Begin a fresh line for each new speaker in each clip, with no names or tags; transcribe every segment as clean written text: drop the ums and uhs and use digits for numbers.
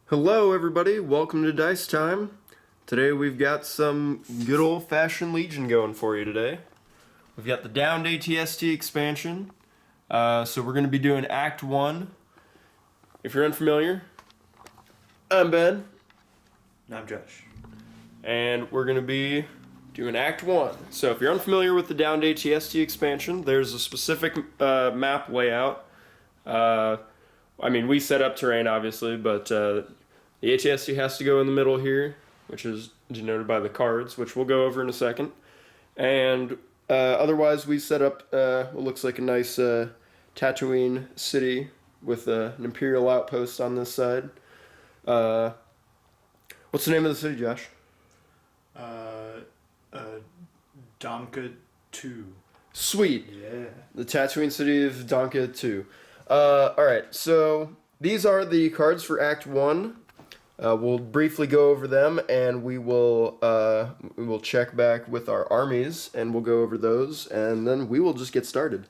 Hello everybody, welcome to Dice Time. Today we've got some good old-fashioned Legion going for you today. We've got the Downed ATST expansion, so we're going to be doing Act 1. If you're unfamiliar, I'm Ben.
I'm Josh.
And we're going to be doing Act 1. So if you're unfamiliar with the Downed ATST expansion, there's a specific map layout. We set up terrain obviously, but the ATST has to go in the middle here, which is denoted by the cards, which we'll go over in a second. And otherwise, we set up what looks like a nice Tatooine city with an Imperial outpost on this side. What's the name of the city, Josh?
Donka 2.
Sweet.
Yeah.
The Tatooine city of Donka 2. Alright, so these are the cards for Act 1. We'll briefly go over them, and we will check back with our armies, and we'll go over those, and then we will just get started.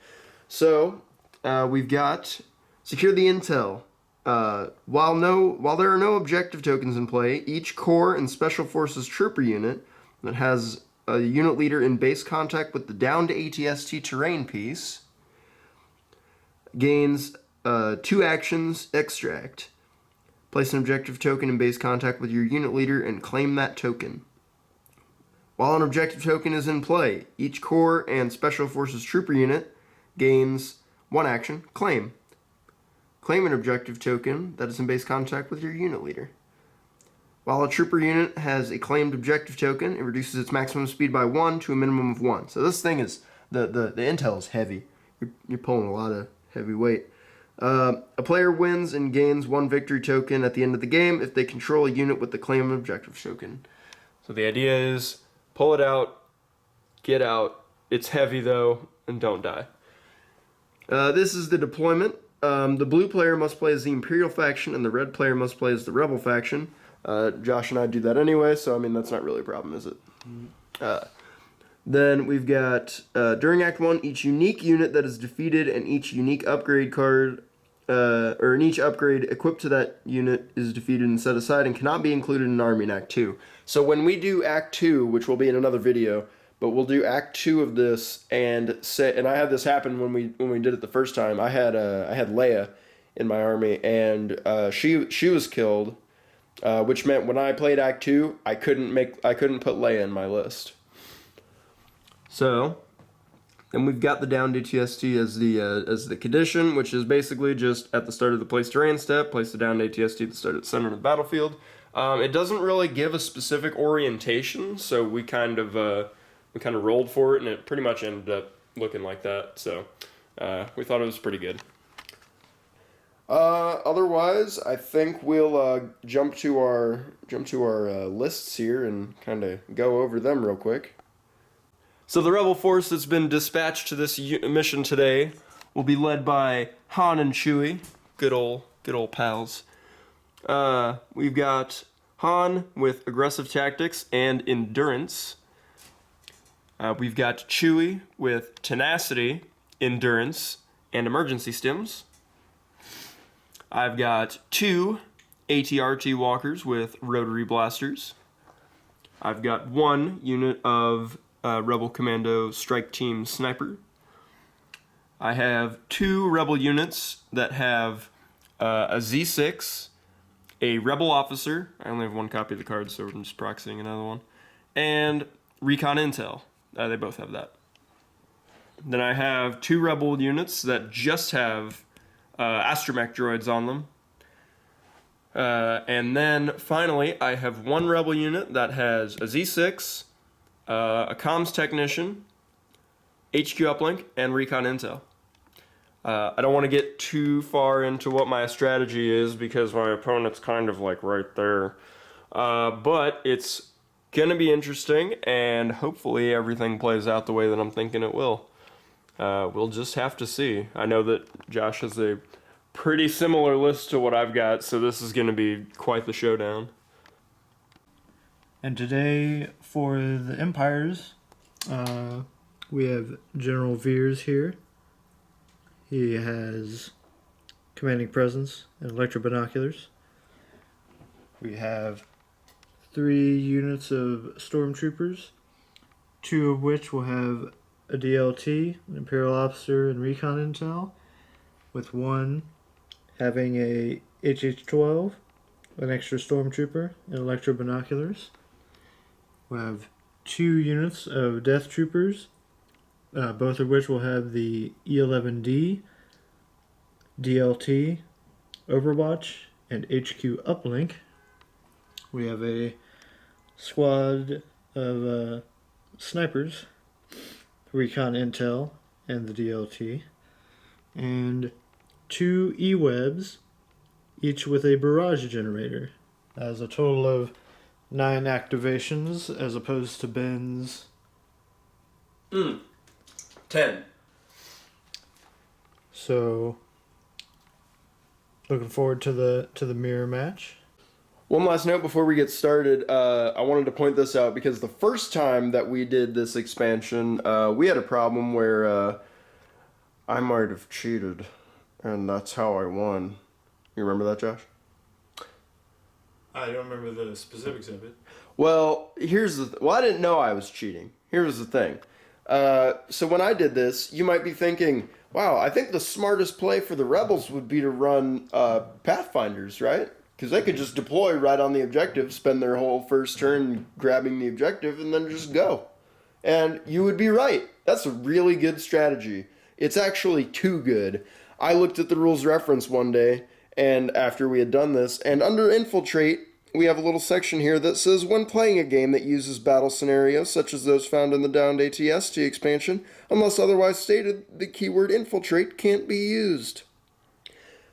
So, we've got secure the intel. While there are no objective tokens in play, each Corps and Special Forces trooper unit that has a unit leader in base contact with the downed ATST terrain piece gains 2 actions extract. Place an objective token in base contact with your unit leader and claim that token. While an objective token is in play, each Corps and Special Forces trooper unit gains 1 action, claim. Claim an objective token that is in base contact with your unit leader. While a trooper unit has a claimed objective token, it reduces its maximum speed by 1 to a minimum of 1. So this thing is, the intel is heavy. You're pulling a lot of heavy weight. A player wins and gains 1 victory token at the end of the game if they control a unit with the claim objective token. So the idea is, pull it out, get out. It's heavy though, and don't die. This is the deployment. The blue player must play as the Imperial faction, and the red player must play as the Rebel faction. Josh and I do that anyway, so that's not really a problem, is it? Then we've got, during Act 1, each unique unit that is defeated and each unique upgrade card, or each upgrade equipped to that unit is defeated and set aside and cannot be included in an army in Act 2. So when we do Act 2, which will be in another video, but we'll do Act 2 of this and I had this happen when we did it the first time. I had Leia in my army, and she was killed, which meant when I played Act 2, I couldn't put Leia in my list. So, and we've got the downed ATST as the condition, which is basically just at the start of the place terrain step, place the downed ATST at the start of the center of the battlefield. It doesn't really give a specific orientation, so we kind of rolled for it, and it pretty much ended up looking like that. So we thought it was pretty good. Otherwise, I think we'll jump to our lists here and kind of go over them real quick. So the Rebel force that's been dispatched to this mission today will be led by Han and Chewie, good old pals. We've got Han with aggressive tactics and endurance. We've got Chewie with tenacity, endurance, and emergency stims. I've got 2 AT-RT walkers with rotary blasters. I've got 1 unit of Rebel Commando Strike Team Sniper. I have 2 Rebel units that have a Z6, a Rebel Officer. I only have 1 copy of the card, so I'm just proxying another one. And Recon Intel. They both have that. Then I have 2 Rebel units that just have astromech droids on them. And then finally, I have 1 Rebel unit that has a Z6, a comms technician, HQ uplink, and recon intel. I don't want to get too far into what my strategy is because my opponent's kind of like right there. But it's going to be interesting, and hopefully everything plays out the way that I'm thinking it will. We'll just have to see. I know that Josh has a pretty similar list to what I've got, so this is going to be quite the showdown.
And today, for the Empires, we have General Veers here. He has commanding presence and electro binoculars. we have 3 units of stormtroopers, 2 of which will have a DLT, an Imperial Officer and Recon Intel, with 1 having a HH-12, an extra stormtrooper, and electro binoculars. We'll have 2 units of Death Troopers, both of which will have the E11D, DLT, Overwatch, and HQ uplink. We have a squad of snipers, Recon Intel, and the DLT, and 2 E-Webs, each with a barrage generator. As a total of 9 activations, as opposed to Ben's
10.
So, looking forward to the mirror match.
One last note before we get started. I wanted to point this out because the first time that we did this expansion, we had a problem where I might have cheated, and that's how I won. You remember that, Josh?
I don't remember the specifics of it.
Well, I didn't know I was cheating. Here's the thing. So when I did this, you might be thinking, wow, I think the smartest play for the Rebels would be to run Pathfinders, right? Because they could just deploy right on the objective, spend their whole first turn grabbing the objective, and then just go. And you would be right. That's a really good strategy. It's actually too good. I looked at the rules reference one day, and after we had done this, and under Infiltrate, we have a little section here that says, when playing a game that uses battle scenarios, such as those found in the Downed ATST expansion, unless otherwise stated, the keyword Infiltrate can't be used.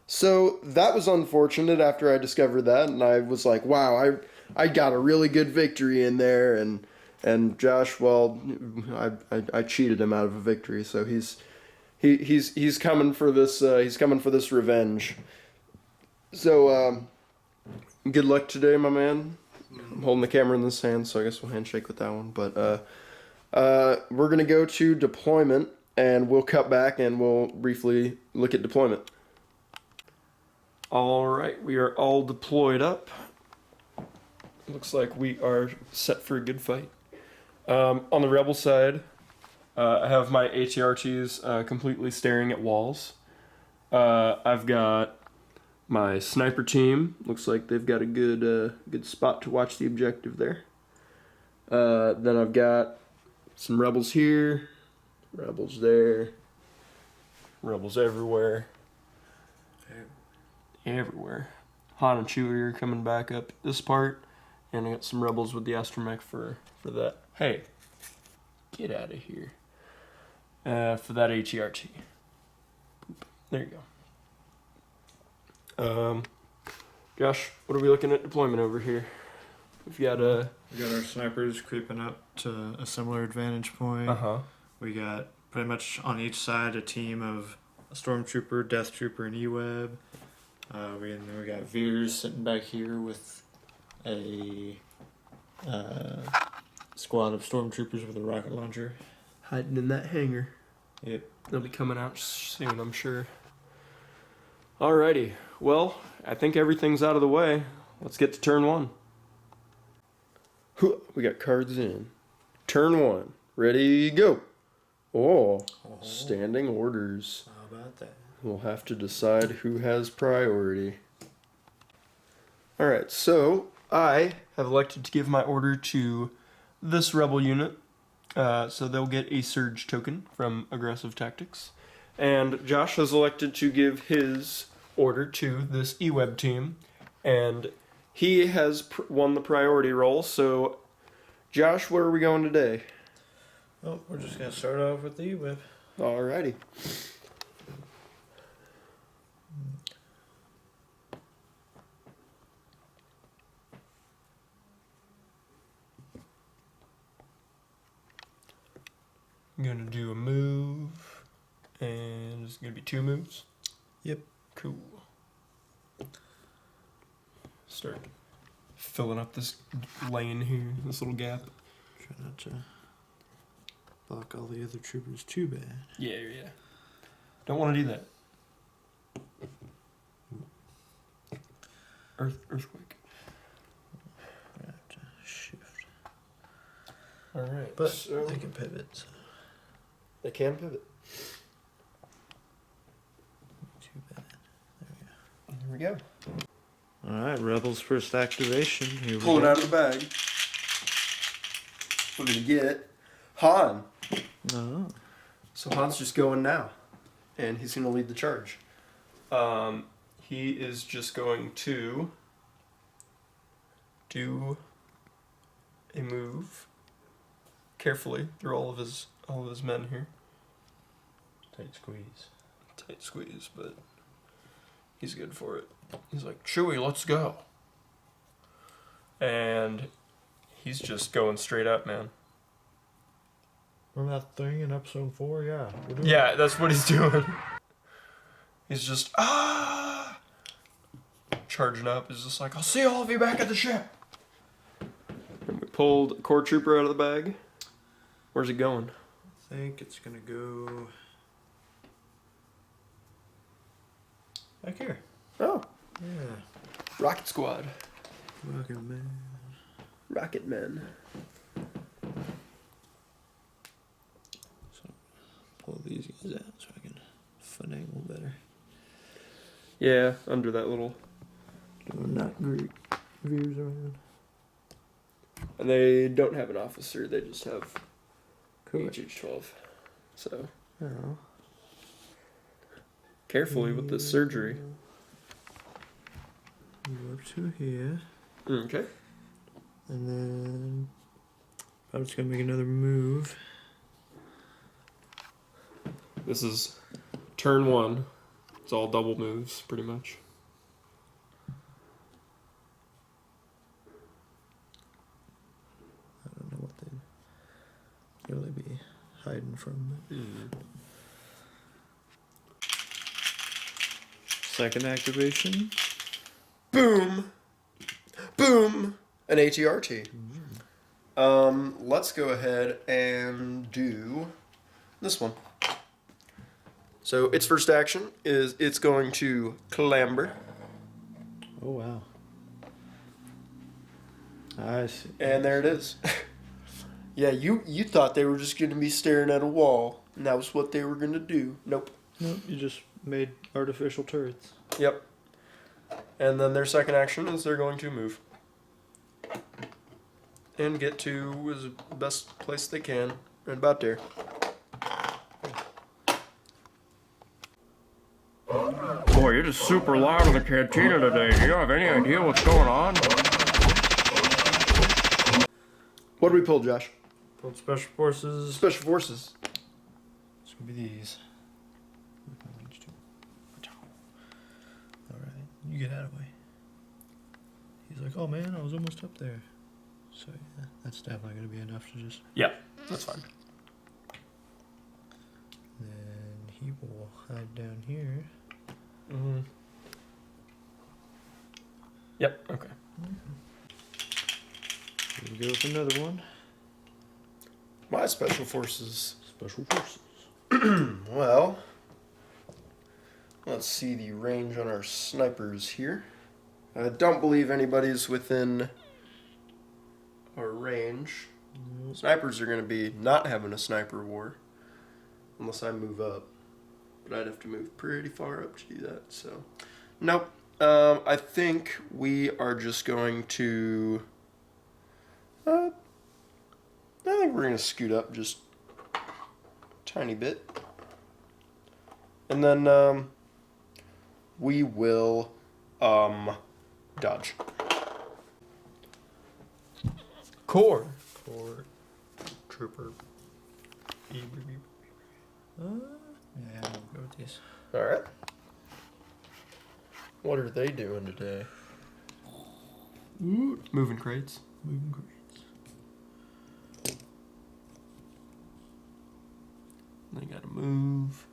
So that was unfortunate after I discovered that, and I was like, wow, I got a really good victory in there, and Josh, well, I cheated him out of a victory, so he's coming for this revenge. So good luck today, my man. I'm holding the camera in this hand, so I guess we'll handshake with that one. But we're gonna go to deployment, and we'll cut back and we'll briefly look at deployment. All right, we are all deployed up. Looks like we are set for a good fight. On the rebel side, I have my ATRTs completely staring at walls. I've got my sniper team. Looks like they've got a good spot to watch the objective there. Then I've got some rebels here, rebels there, rebels everywhere. Everywhere. Han and Chewie are coming back up this part, and I got some rebels with the astromech for that. Hey, get out of here. For that HERT. There you go. Josh, what are we looking at deployment over here? We got our
snipers creeping up to a similar advantage point. We got pretty much on each side a team of a stormtrooper, death trooper, and E-Web. We got Veers sitting back here with a squad of stormtroopers with a rocket launcher.
hiding in that hangar.
Yep.
They'll be coming out soon, I'm sure. Alrighty. Well, I think everything's out of the way. Let's get to turn one. We got cards in. Turn one. Ready, go. Oh, standing orders.
How about that?
We'll have to decide who has priority. Alright, so I have elected to give my order to this rebel unit. So they'll get a surge token from aggressive tactics. And Josh has elected to give his order to this E-Web team. And he has won the priority role. So, Josh, where are we going today?
Oh, we're just going to start off with the E-Web.
Alrighty. I'm going to do a move, and it's going to be 2 moves.
Yep.
Cool. Start filling up this lane here, this little gap.
Try not to block all the other troopers too bad.
Yeah. Don't want to do that. Earthquake. All right.
But
so
they can pivot. So.
they can pivot.
Too bad.
Here we go.
Alright, Rebels first activation. Here we
Pull it
go.
out of the bag. We're gonna get Han.
Oh.
So Han's just going now, and he's gonna lead the charge. He is just going to do a move carefully through all of his men here.
Tight squeeze.
Tight squeeze, but he's good for it. He's like, Chewie, let's go. And he's just going straight up, man.
Remember that thing in episode 4? Yeah.
Yeah, that's what he's doing. He's just, charging up. He's just like, I'll see all of you back at the ship. And we pulled a core trooper out of the bag. Where's he going?
I think it's gonna go back here.
Oh,
Yeah.
Rocket Squad.
Rocket man.
Rocket Men.
So pull these guys out so I can finagle better.
Yeah, under that little.
Not Greek Veers around.
And they don't have an officer, they just have
Cool.
HH-12. So,
Oh.
carefully with this surgery.
Move up to here.
Okay.
And then I'm just gonna make another move.
This is turn 1. It's all double moves, pretty much.
I don't know what they'd really be hiding from. Second activation.
Boom! Boom! An ATRT. Let's go ahead and do this one. So its first action is it's going to clamber.
Oh wow. I see.
And there it is. Yeah, you thought they were just going to be staring at a wall, and that was what they were going to do. Nope.
Nope, you just made artificial turrets.
Yep. And then their second action is they're going to move. And get to as the best place they can. Right about there.
Boy, it is super loud in the cantina today. Do you have any idea what's going on?
What do we pull, Josh?
Pulled special forces.
Special Forces.
It's gonna be these. Alright, you get out of the way. He's like, oh man, I was almost up there. So yeah, that's definitely gonna be enough to just.
Yeah, that's fine.
Then he will hide down here.
Mm-hmm. Yep, okay.
Here we go with another one.
My Special Forces.
Special forces.
Well, let's see the range on our snipers here. I don't believe anybody's within our range. Snipers are going to be not having a sniper war unless I move up. But I'd have to move pretty far up to do that, so. Nope. I think we are just going to. I think we're going to scoot up just a tiny bit. And then we will dodge. Core trooper.
Yeah, we'll go with these.
Alright. What are they doing today? Moving crates.
Moving crates.
They gotta move.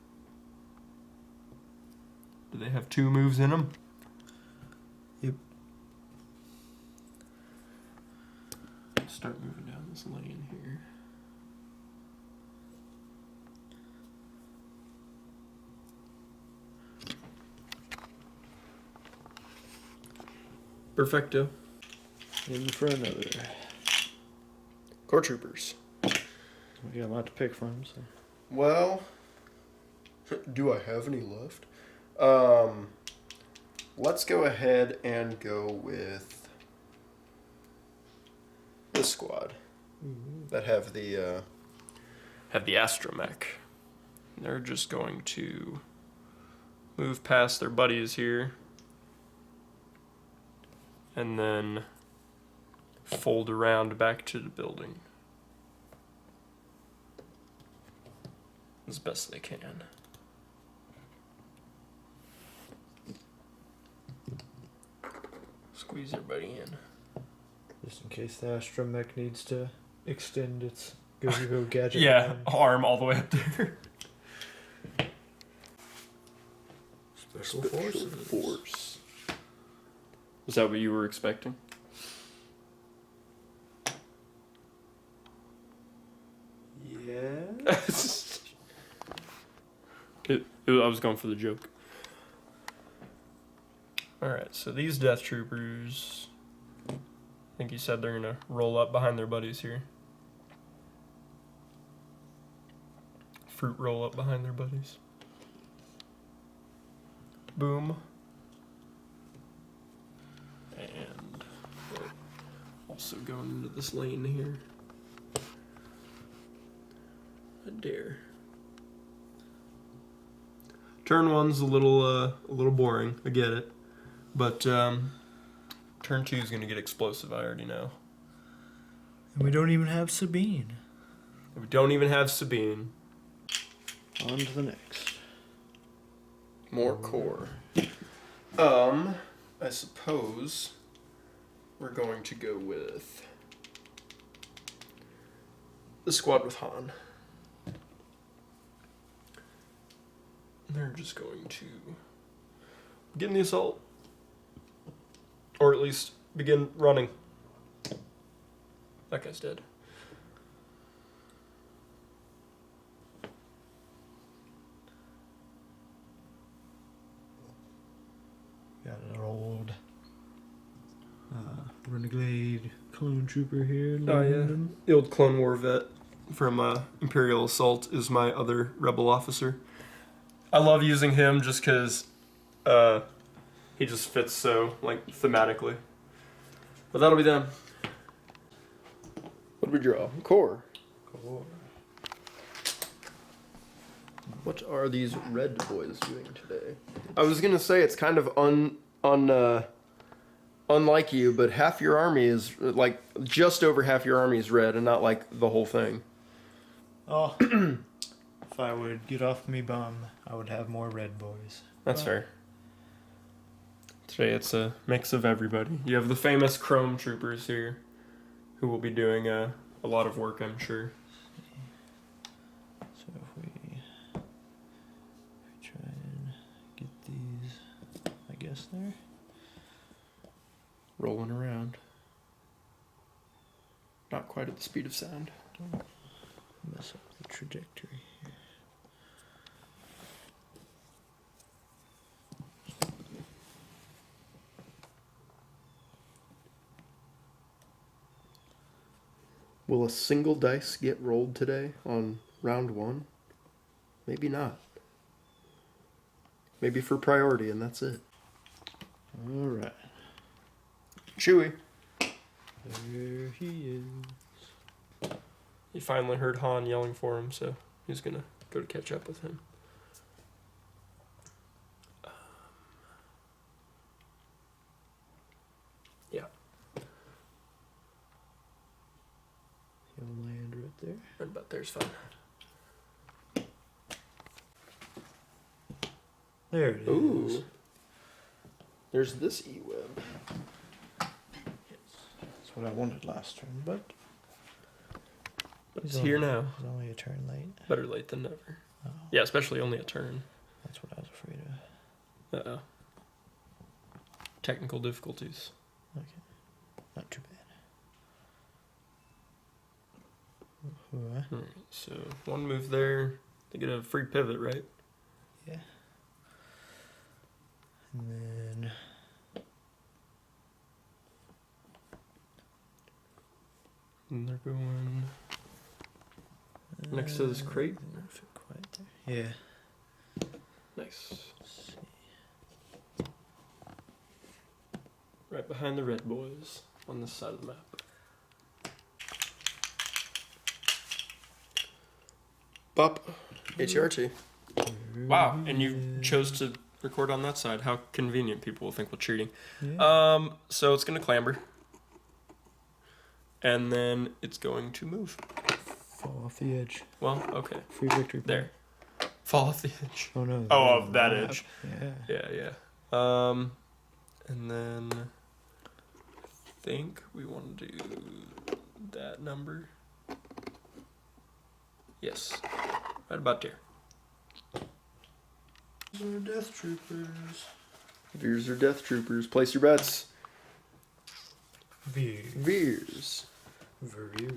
Do they have 2 moves in them?
Yep.
Start moving down this lane here. Perfecto.
In for another.
Core troopers.
We got a lot to pick from. So.
Well, do I have any left? Let's go ahead and go with this squad that have the astromech. They're just going to move past their buddies here and then fold around back to the building as best they can. Squeeze everybody in.
Just in case the astromech needs to extend its go gadget.
Yeah,
line.
arm all the way up there.
Special
Force. Was that what you were expecting?
Yeah.
I was going for the joke. Alright, so these Death Troopers, I think you said they're going to roll up behind their buddies here. Fruit roll up behind their buddies. Boom. And also going into this lane here. A dare. Turn one's a little boring. I get it, but turn 2 is gonna get explosive. I already know.
And we don't even have Sabine.
We don't even have Sabine.
On to the next.
More core. I suppose we're going to go with the squad with Han. They're just going to begin the assault. Or at least begin running. That guy's dead.
Got an old renegade clone trooper here.
Oh, yeah. The old Clone War vet from Imperial Assault is my other rebel officer. I love using him just because he just fits so, like, thematically. But that'll be done. What did we draw? Core. What are these red boys doing today? I was gonna say it's kind of unlike you, but half your army is, like, just over half your army is red and not, like, the whole thing.
Oh, if I would get off me bum, I would have more red boys.
That's fair. Today it's a mix of everybody. You have the famous Chrome Troopers here, who will be doing a lot of work, I'm sure.
So if we try and get these, I guess there.
Rolling around. Not quite at the speed of sound.
Don't mess up the trajectory here.
Will a single dice get rolled today on round 1? Maybe not. Maybe for priority, and that's it.
Alright.
Chewie.
There he is.
He finally heard Han yelling for him, so he's gonna go to catch up with him. Yeah.
He'll land right there.
Right about there's fine.
There it is.
Ooh. There's this E-web.
That's what I wanted last turn, but
It's here now.
it's only a turn late.
Better late than never.
Oh,
Yeah, especially only a turn.
that's what I was afraid of.
Uh-oh. Technical difficulties.
Okay. Not too bad.
Alright, so one move there. They get a free pivot, right?
Yeah. And then
And they're going... next to this crate.
Didn't fit quite there. Yeah.
Nice. Right behind the red boys on this side of the map. Bop. HRT. Wow, and you chose to record on that side. How convenient. People will think we're cheating.
Yeah.
So it's going to clamber. And then it's going to move.
Fall off the edge.
Well, okay.
Free victory.
There. Fall off the edge.
Oh no.
Oh, of that edge.
Yeah.
Yeah. And then I think we want to do that number. Yes. Right about there.
These are death troopers.
Veers are death troopers. Place your bets.
Veer.
Veers.
Veer.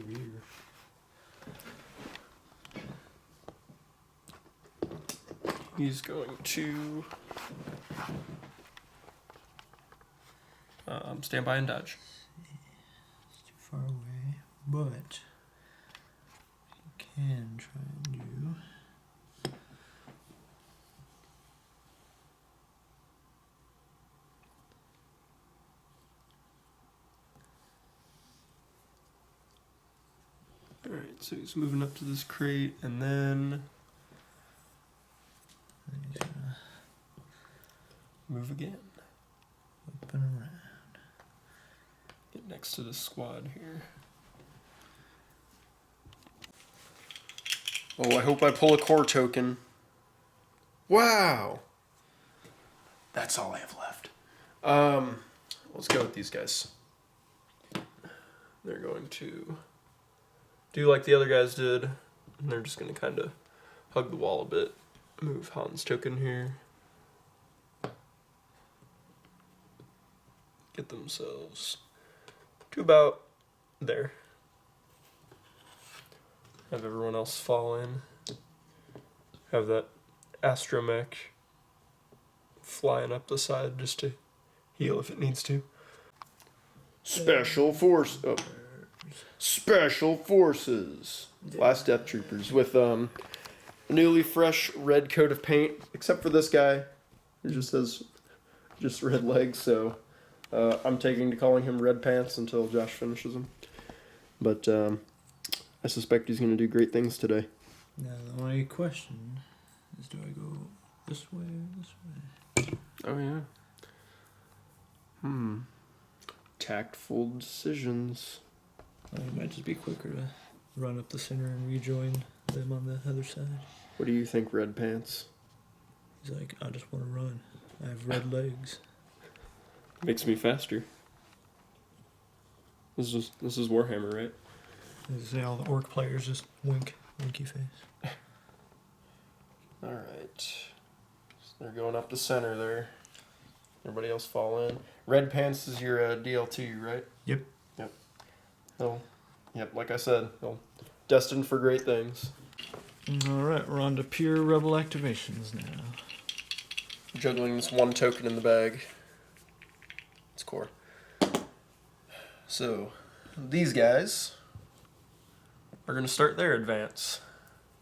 He's going to stand by and dodge.
It's too far away, but you can try and do.
Alright, so he's moving up to this crate and then
He's gonna
move again.
whip and around.
Get next to this squad here. Oh, I hope I pull a core token. Wow! That's all I have left. Let's go with these guys. They're going to do like the other guys did, and they're just going to kind of hug the wall a bit. Move Han's token here. Get themselves to about there. Have everyone else fall in. Have that astromech flying up the side just to heal if it needs to. Special force. Oh. Special forces. Last death troopers with a newly fresh red coat of paint, except for this guy. He just has just red legs, so I'm taking to calling him Red Pants until Josh finishes him. But I suspect he's going to do great things today.
Now the only question is, do I go this way or this way?
Oh, yeah. Tactful decisions.
It might just be quicker to run up the center and rejoin them on the other side.
What do you think, Red Pants?
He's like, I just want to run. I have red legs.
Makes me faster. This is Warhammer, right?
You see all the orc players just winky face.
Alright. So they're going up the center there. Everybody else fall in. Red Pants is your DLT, right?
Yep.
Yep, like I said, he'll destined for great things.
Alright, we're on to pure rebel activations now.
Juggling this one token in the bag. It's core. So, these guys are going to start their advance.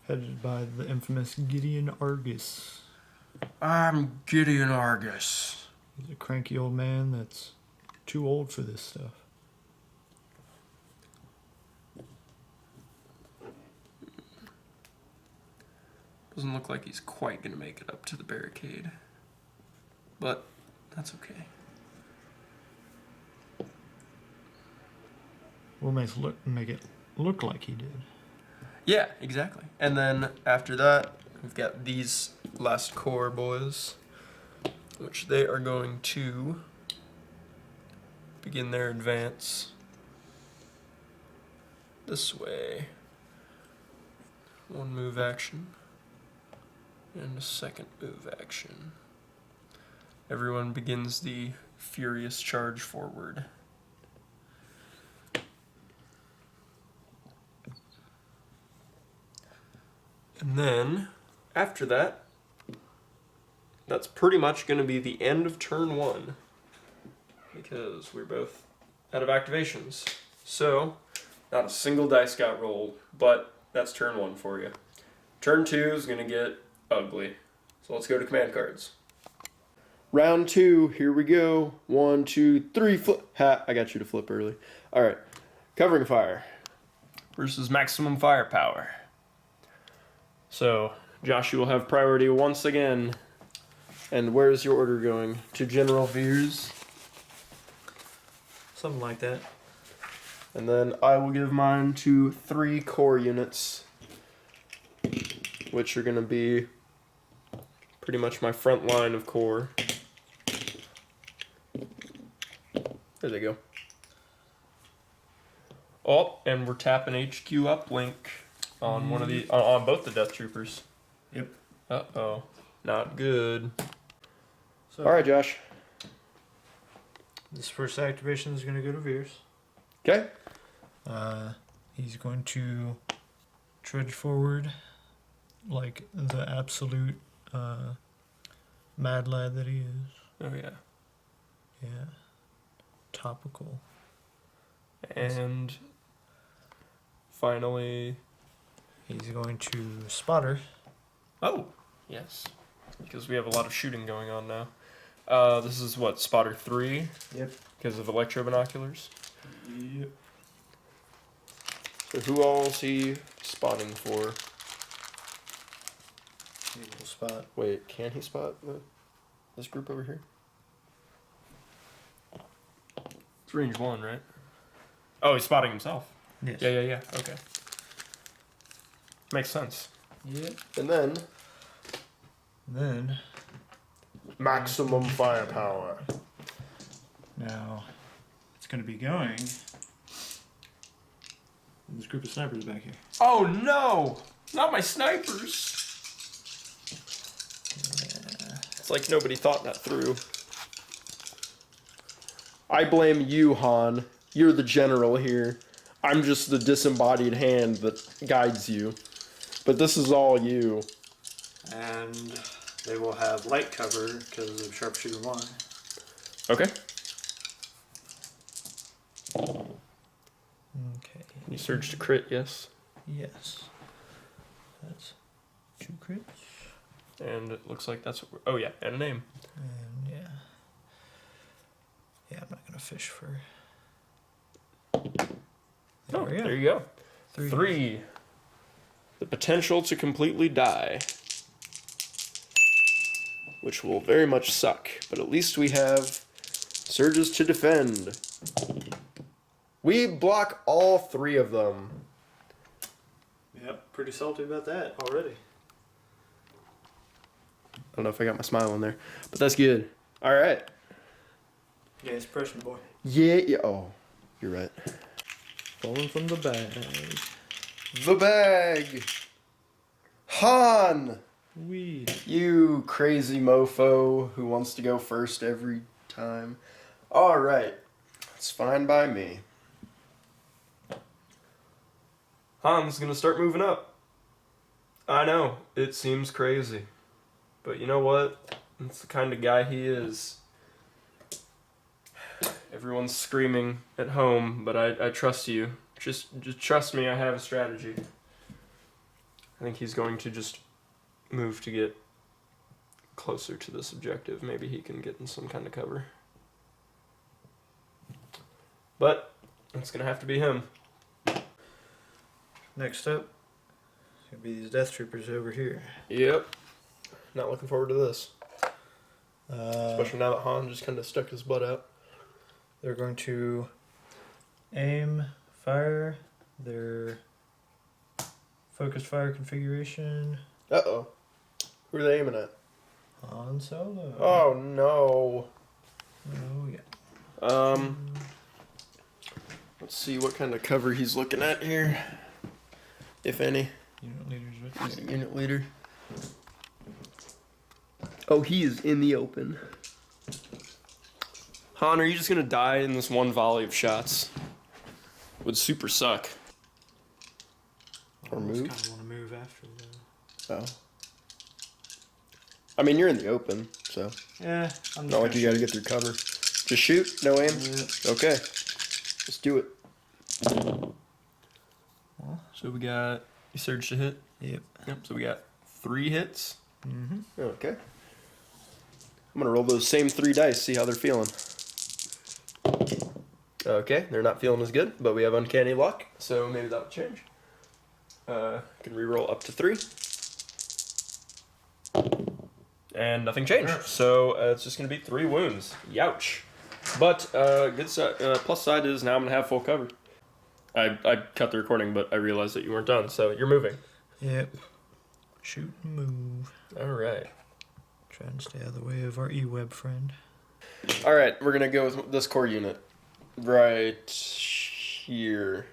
Headed by the infamous Gideon Argus.
I'm Gideon Argus.
He's a cranky old man that's too old for this stuff.
Doesn't look like he's quite going to make it up to the barricade. But that's okay.
We'll make it look like he did.
Yeah, exactly. And then after that, we've got these last core boys, which they are going to begin their advance this way. One move action and a second move action. Everyone begins the furious charge forward. And then, after that, that's pretty much going to be the end of turn one, because we're both out of activations. So, not a single dice got rolled, but That's turn 1 for you. Turn 2 is going to get ugly. So let's go to command cards. Round 2, here we go. 1, 2, 3, flip. Ha, I got you to flip early. Alright. Covering fire versus maximum firepower. So, Josh, you will have priority once again. And where is your order going? To General Veers.
Something like that.
And then I will give mine to 3 core units, which are going to be pretty much my front line of core. There they go. Oh, and we're tapping HQ uplink on one of the on both the Death Troopers.
Yep.
Uh-oh. Not good.
So,
All right, Josh.
this first activation is going to go to Veers.
Okay.
He's going to trudge forward like the absolute mad lad that he is.
Oh, yeah.
Yeah. Topical.
And finally...
He's going to spotter.
Oh, yes. Because we have a lot of shooting going on now. This is what, spotter 3?
Yep.
Because of electro binoculars?
Yep.
So who all is he spotting for?
He will spot.
Wait, can he spot this group over here? It's range 1, right? Oh, he's spotting himself.
Yes.
Yeah. Okay. Makes sense.
Yep.
And then...
Then,
maximum firepower.
now, it's going to be going. This group of snipers back here.
Oh no! Not my snipers!
Yeah.
It's like nobody thought that through. I blame you, Han. You're the general here. I'm just the disembodied hand that guides you. But this is all you.
And they will have light cover because of sharpshooter 1.
Okay.
Okay.
You surge to crit, yes.
Yes. That's 2 crits.
And it looks like that's what we're... Oh yeah, and a name.
And yeah. Yeah, I'm not going to fish for...
Oh, there you go. 3. The potential to completely die. Which will very much suck. But at least we have surges to defend. We block all 3 of them.
Yep, pretty salty about that already.
I don't know if I got my smile in there. But that's good. Alright.
Yeah, it's pressure, boy.
Yeah. Oh, you're right.
Falling from the bag.
The bag! Han!
Wee.
You crazy mofo who wants to go first every time. Alright. It's fine by me. Han's gonna start moving up. I know, it seems crazy. But you know what? It's the kind of guy he is. Everyone's screaming at home, but I trust you. Just trust me, I have a strategy. I think he's going to just move to get closer to this objective. Maybe he can get in some kind of cover. But it's going to have to be him.
Next up, it's going to be these death troopers over here.
Yep. Not looking forward to this. Especially now that Han just kind of stuck his butt out.
They're going to aim, fire, their focused fire configuration.
Uh-oh. Who are they aiming at?
Han Solo.
Oh, no.
Oh, yeah.
Let's see what kind of cover he's looking at here. If any.
Unit leaders with
He's
you.
a unit leader. Oh, he is in the open. Han, are you just gonna die in this one volley of shots? Would super suck. Or move?
I kind of want to move after though.
Oh. I mean, you're in the open, so.
Yeah, I'm
Not like you gotta get through cover. Just shoot, no aim?
Yeah.
Okay. Let's do it. So we got You surge to hit?
Yep.
Yep, so we got 3 hits.
Mm-hmm.
Okay. I'm going to roll those same 3 dice, see how they're feeling. Okay, they're not feeling as good, but we have uncanny luck, so maybe that'll change. Can re-roll up to 3. And nothing changed, so it's just going to be 3 wounds. Youch. But plus side is now I'm going to have full cover. I cut the recording, but I realized that you weren't done, so you're moving.
Yep. Shoot and move.
Alright.
Trying to stay out of the way of our E-Web friend.
Alright, we're going to go with this core unit. Right here.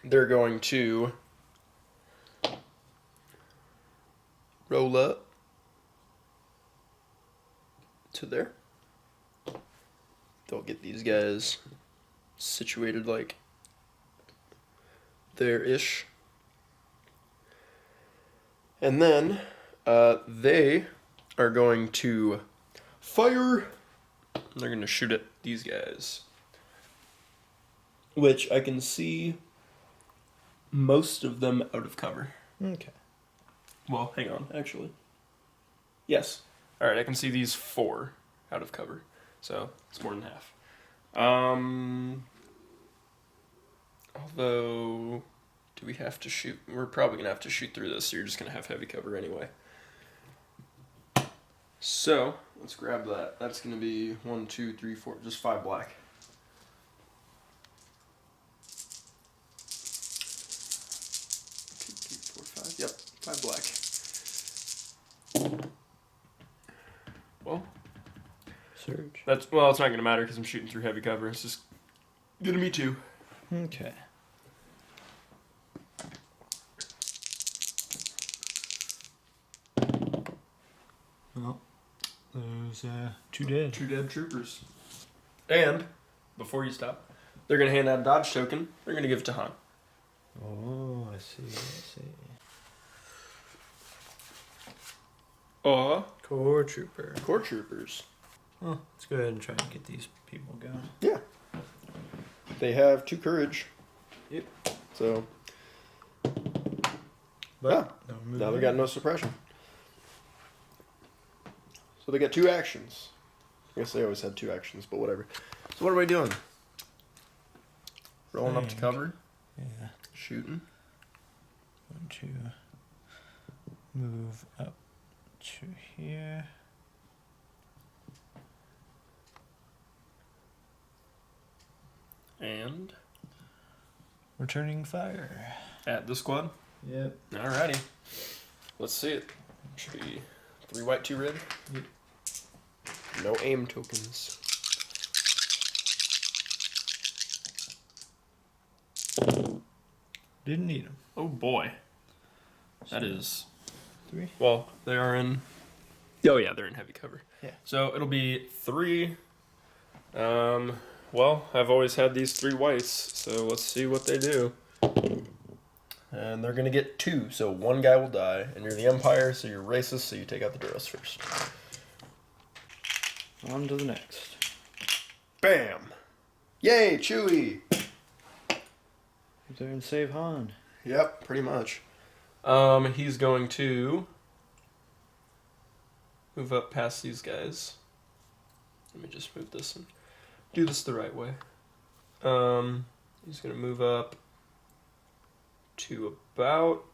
They're going to roll up to there. They'll get these guys situated like there-ish. And then they are going to fire. They're going to shoot at these guys. Which I can see most of them out of cover.
Okay.
Well, hang on, actually. Yes. Alright, I can see these 4 out of cover. So, it's more than half. Although, do we have to shoot? We're probably going to have to shoot through this, so you're just going to have heavy cover anyway. So, let's grab that. That's going to be 1, 2, 3, 4, just 5 black. Yep, 5 black. Well,
Surge.
it's not going to matter because I'm shooting through heavy cover. It's just going to be 2.
Okay. Well, those 2 dead.
2 dead troopers. And, before you stop, they're going to hand out a dodge token. They're going to give it to Han.
Oh, I see. Core trooper.
Core troopers.
Well, let's go ahead and try and get these people going.
Yeah. They have 2 courage.
Yep.
So,
But
now they got no suppression. So they got 2 actions. I guess they always had 2 actions, but whatever. So what are we doing? Rolling up to cover.
Yeah.
Shooting.
Going to move up to here.
And
Returning fire.
at the squad.
Yep.
Alrighty. Let's see it. Should be 3 white, 2 red.
Yep.
No aim tokens.
Didn't need them.
Oh boy. That is
3.
well, they are in. Oh yeah, they're in heavy cover.
Yeah.
So it'll be 3. Well, I've always had these 3 whites, so let's see what they do. And they're gonna get 2, so 1 guy will die, and you're the Empire, so you're racist, so you take out the Duros first.
On to the next.
Bam! Yay, Chewie!
Get there and save Han.
Yep, pretty much. He's going to move up past these guys. Let me just move this and do this the right way. He's gonna move up to about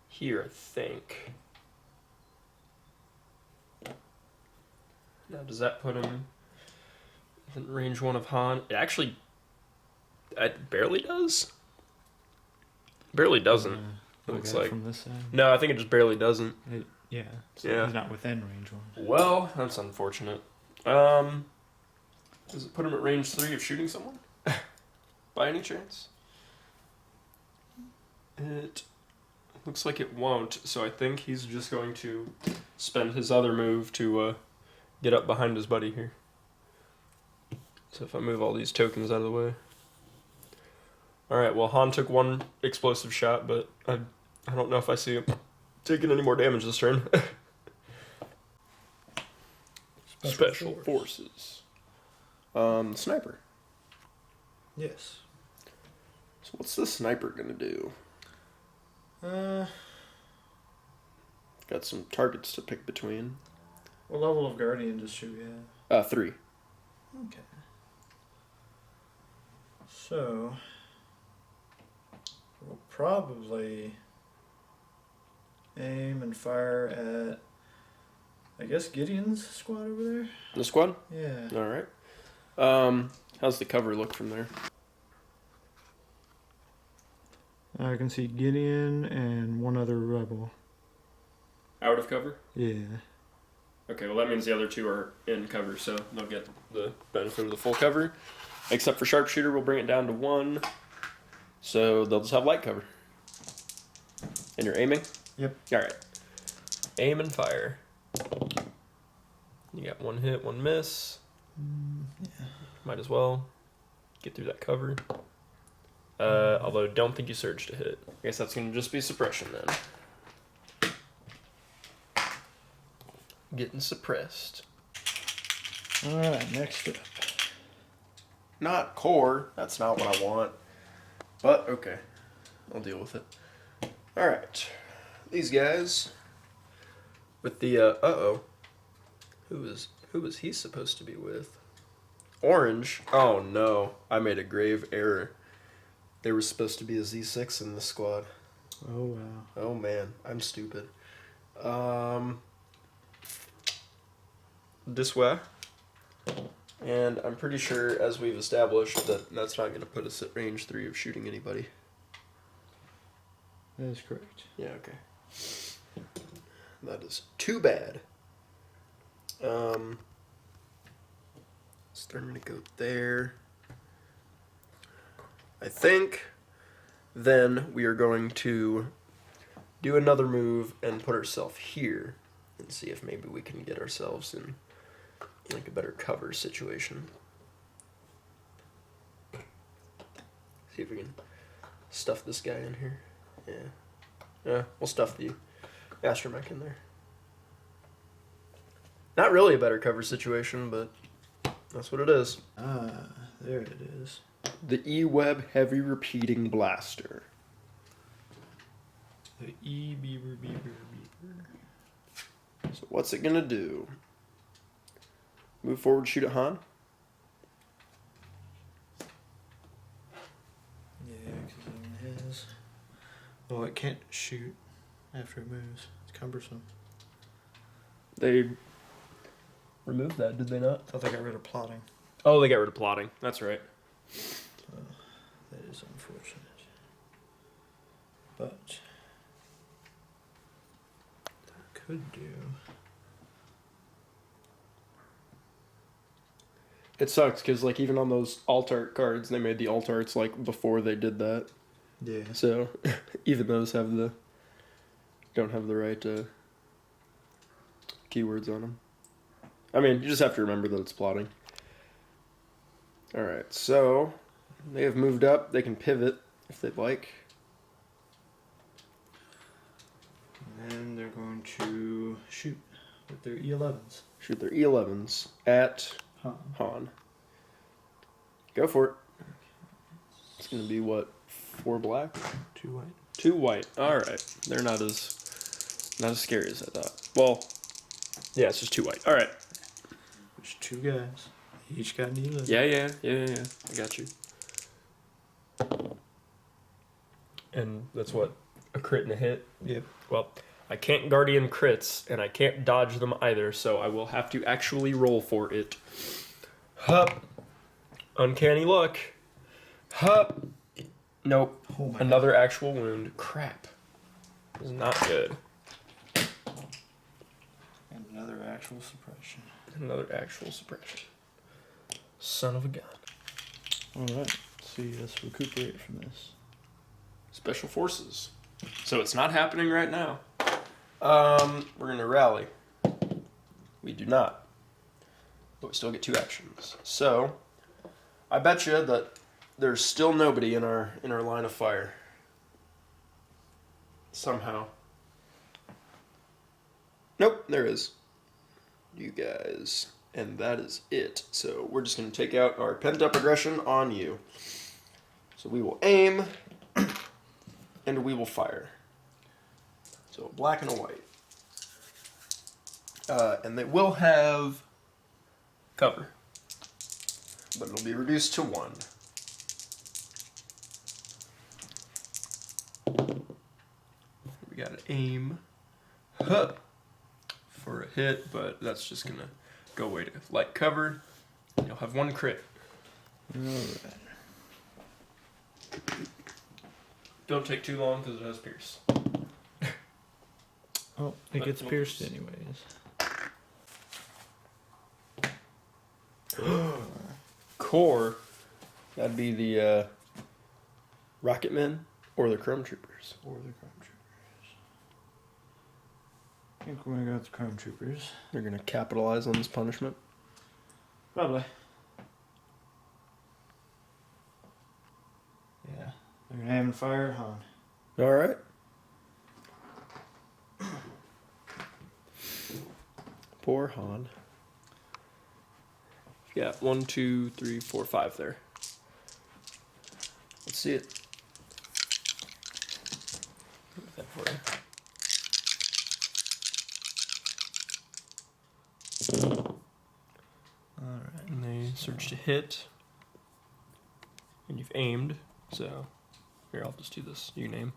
here, I think. Now, does that put him in range 1 of Han? It barely does. Barely doesn't. Looks like.
From this side.
No, I think it just barely doesn't.
Yeah. So
Yeah.
he's not within range 1.
Well, that's unfortunate. Does it put him at range 3 of shooting someone? By any chance? It looks like it won't, so I think he's just going to spend his other move to get up behind his buddy here. So if I move all these tokens out of the way. Alright, well, Han took 1 explosive shot, but I don't know if I see him taking any more damage this turn. Special Forces. Sniper.
Yes.
So what's the sniper gonna do? Got some targets to pick between.
What level of Guardian does Chewie have?
3.
Okay. So, we'll probably aim and fire at, I guess, Gideon's squad over there?
The squad?
Yeah.
Alright. How's the cover look from there?
I can see Gideon and one other rebel.
Out of cover?
Yeah.
Okay, well that means the other two are in cover, so they'll get
The benefit of the full cover. Except for sharpshooter, we'll bring it down to 1. So they'll just have light cover. And you're aiming?
Yep.
Alright. Aim and fire. You got 1 hit, 1 miss.
Yeah.
Might as well get through that cover. Although don't think you surged to hit. I guess that's gonna just be suppression then. Getting suppressed.
Alright, next up.
Not core. That's not what I want. But okay, I'll deal with it. All right, these guys with the who was he supposed to be with? Orange. Oh no, I made a grave error. They were supposed to be a Z6 in this squad.
Oh wow.
Oh man, I'm stupid. This way. And I'm pretty sure, as we've established, that that's not going to put us at range 3 of shooting anybody.
That is correct.
Yeah, okay. That is too bad. Starting to go there. I think then we are going to do another move and put ourselves here and see if maybe we can get ourselves in like a better cover situation. See if we can stuff this guy in here. Yeah, we'll stuff the astromech in there. Not really a better cover situation, but that's what it is.
Ah, there it is.
The E-Web Heavy Repeating Blaster.
The Beaver.
So what's it gonna do? Move forward, shoot at Han.
Yeah, because it has. Oh, it can't shoot after it moves. It's cumbersome.
They removed that, did they not?
I thought they got rid of plotting.
Oh, they got rid of plotting. That's right.
That is unfortunate. But that could do.
It sucks because like even on those alt art cards, they made the alt arts like before they did that.
Yeah.
So even those don't have the right keywords on them. I mean, you just have to remember that it's plotting. All right, so they have moved up. They can pivot if they'd like.
And then they're going to shoot with their E11s.
Shoot their E11s at Han. Go for it. It's gonna be what, 4 black,
2 white.
2 white. All right, they're not as scary as I thought. Well, yeah, it's just 2 white. All right.
There's 2 guys. Each got an E11.
Yeah. I got you. And that's what, a crit and a hit.
Yep.
Well, I can't Guardian crits, and I can't dodge them either, so I will have to actually roll for it. Hup. Uncanny luck. Hup. Nope.
Oh my
Another actual wound. Crap. This is not good.
And another actual suppression.
Another actual suppression. Son of a gun.
Alright. Let's see, let's recuperate from this.
Special forces. So it's not happening right now. We're gonna rally. We do not. But we still get 2 actions. So I bet you that there's still nobody in our line of fire. Somehow. Nope, there is. You guys. And that is it. So we're just gonna take out our pent up aggression on you. So we will aim, and we will fire. So a black and a white. And they will have cover, but it'll be reduced to 1. We gotta aim for a hit, but that's just gonna go away to light cover. You'll have 1 crit.
Alright.
Don't take too long because it has pierce.
Oh, it
But
gets
we'll
pierced
just-
anyways.
Core, that'd be the Rocket Men or the Chrome Troopers.
Or the Chrome Troopers. I think we're gonna go with the Chrome Troopers.
They're gonna capitalize on this punishment.
Probably. Yeah. They're gonna aim and fire at Han.
All right. Poor Han. Yeah, 1, 2, 3, 4, 5 there. Let's see it. Put that for you.
Alright.
And they search to hit. And you've aimed, so here I'll just do this. You name.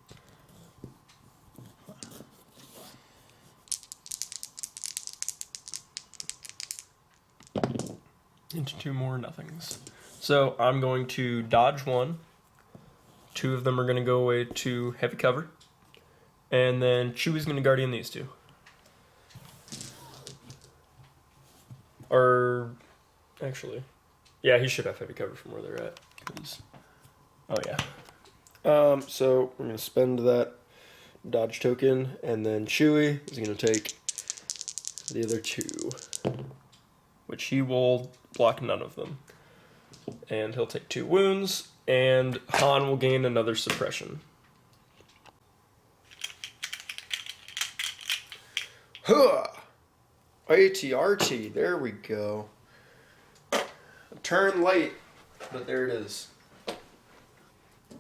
Into 2 more nothings. So I'm going to dodge 1. 2 of them are going to go away to heavy cover. And then Chewie's going to guardian these 2. Or actually, yeah, he should have heavy cover from where they're at. 'Cause, oh yeah. So we're going to spend that dodge token, and then Chewie is going to take the other 2, which he will block none of them. And he'll take 2 wounds, and Han will gain another suppression. Huh! ATRT, there we go. A turn late, but there it is.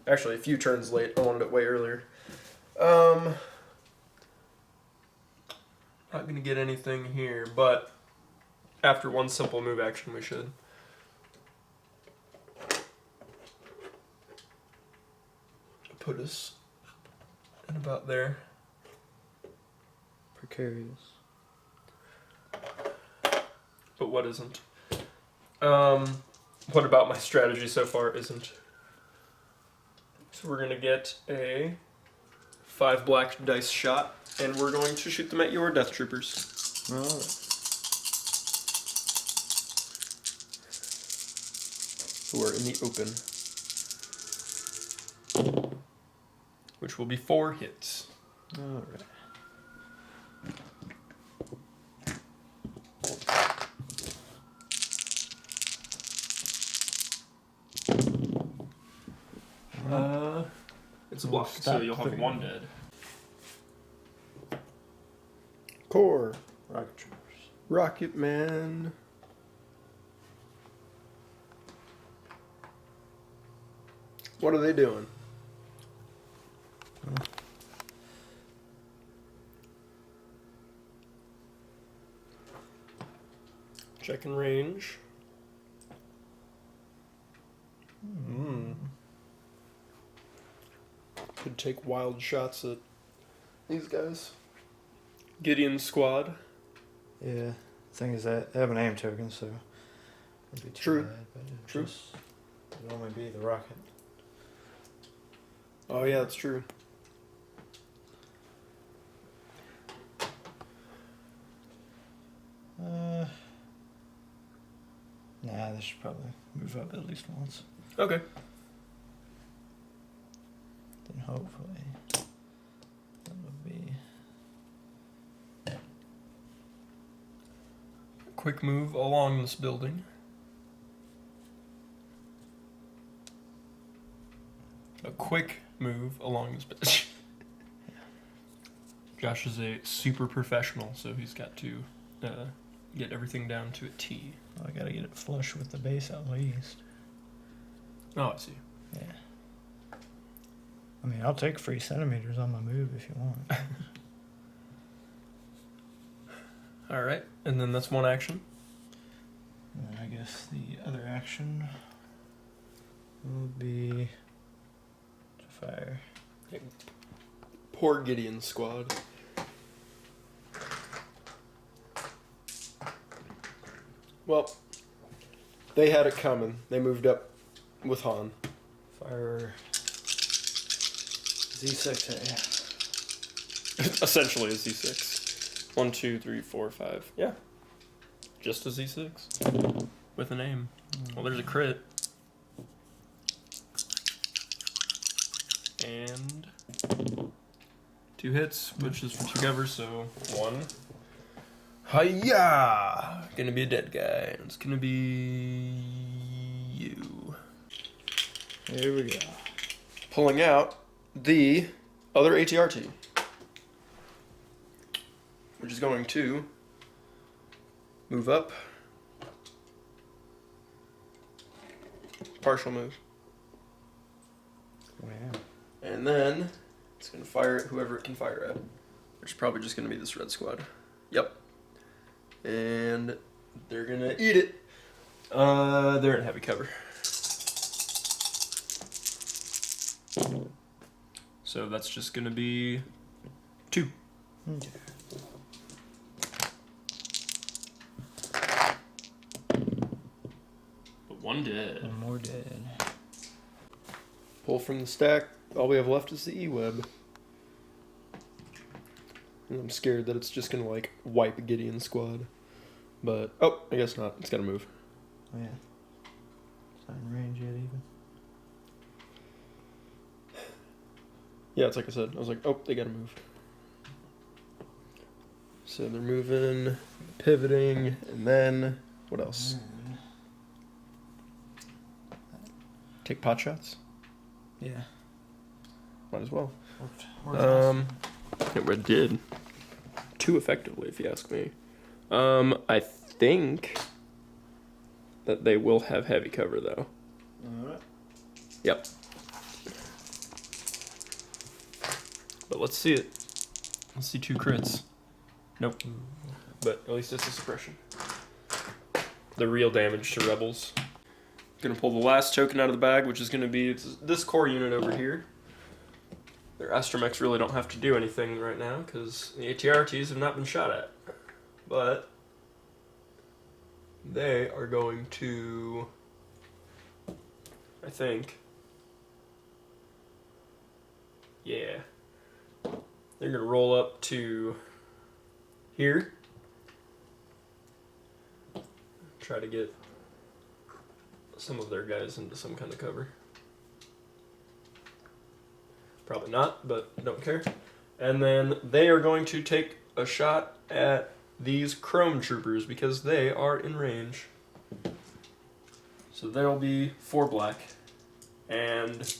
Actually, a few turns late. I wanted it way earlier. Not gonna get anything here, but after 1 simple move action, we should. Put us at about there.
Precarious.
But what isn't? What about my strategy so far isn't? So we're gonna get a 5 black dice shot, and we're going to shoot them at your death troopers.
Alright.
Who are in the open. Which will be 4 hits.
Alright.
It's a block, so you'll have 1 dead. Core.
Rocket Troopers.
Rocket Man. What are they doing? Checking range. Could take wild shots at these guys. Gideon's squad.
Yeah. Thing is that they have an aim token, so it'd be too
True.
bad, but it'd
True.
it'd only be the rocket.
Oh yeah, that's true.
Nah, they should probably move up at least once.
Okay.
Then hopefully that would be
Quick move along this building. A quick move along this building. Josh is a super professional, so he's got to get everything down to a T.
I gotta get it flush with the base at least.
Oh, I see.
Yeah. I mean, I'll take free centimeters on my move if you want.
All right, and then that's one action.
And I guess the other action will be to fire.
Poor Gideon squad. Well, they had it coming. They moved up with Han.
Fire Z6A.
Essentially a Z6. 1, 2, 3, 4, 5. Yeah. Just a Z6. With an aim. Well, there's a crit. And 2 hits, which is for 2 covers, so 1. Hiya! Gonna be a dead guy. It's gonna be you.
Here we go.
Pulling out the other ATRT, which is going to move up. Partial move.
Wow.
And then it's going to fire at whoever it can fire at, which is probably just going to be this red squad. Yep. And they're going to eat it. They're in heavy cover. So that's just going to be 2.
Okay.
But 1 dead.
One more dead.
Pull from the stack. All we have left is the E-web. And I'm scared that it's just going to, like, wipe Gideon's squad. But, oh, I guess not. It's got to move.
Oh, yeah. It's not in range yet, even.
Yeah, it's like I said. I was like, oh, they got to move. So they're moving, pivoting, and then, what else? Take pot shots?
Yeah.
Might as well.
Worked
It did. Too effectively, if you ask me. I think that they will have heavy cover, though.
Alright.
Yep. But let's see it. Let's see 2 crits. Nope. But at least it's a suppression. The real damage to rebels. Gonna pull the last token out of the bag, which is gonna be this core unit over here. Their astromechs really don't have to do anything right now because the ATRTs have not been shot at. But they are going to, I think, yeah, they're gonna roll up to here. Try to get some of their guys into some kind of cover. Probably not, but don't care. And then they are going to take a shot at these chrome troopers because they are in range. So there'll be 4 black. And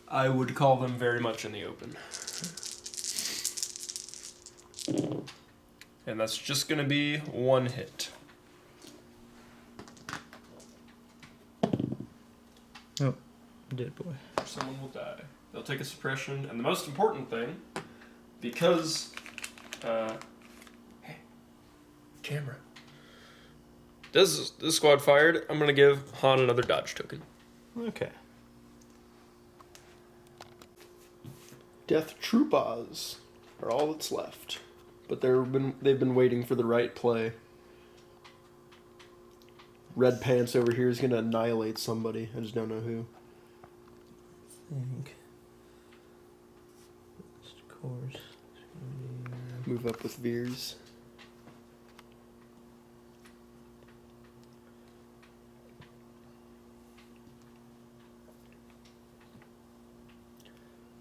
I would call them very much in the open. And that's just going to be 1 hit.
Oh, dead boy.
Someone will die. They'll take a suppression, and the most important thing, because, hey, camera. This squad fired, I'm gonna give Han another dodge token.
Okay.
Death Troopers are all that's left, but they've been waiting for the right play. Red Pants over here is gonna annihilate somebody. I just don't know who.
I think. Of course.
Move up with Veers.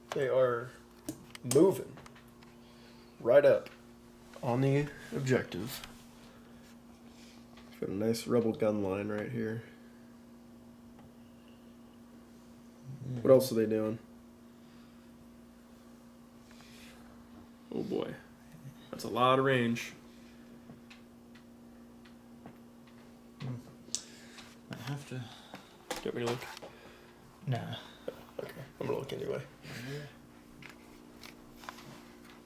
They are moving right up on the objective. Got a nice rebel gun line right here. What else are they doing? Oh boy. That's a lot of range.
I have to.
Get me to look.
Nah.
Okay. I'm gonna look anyway.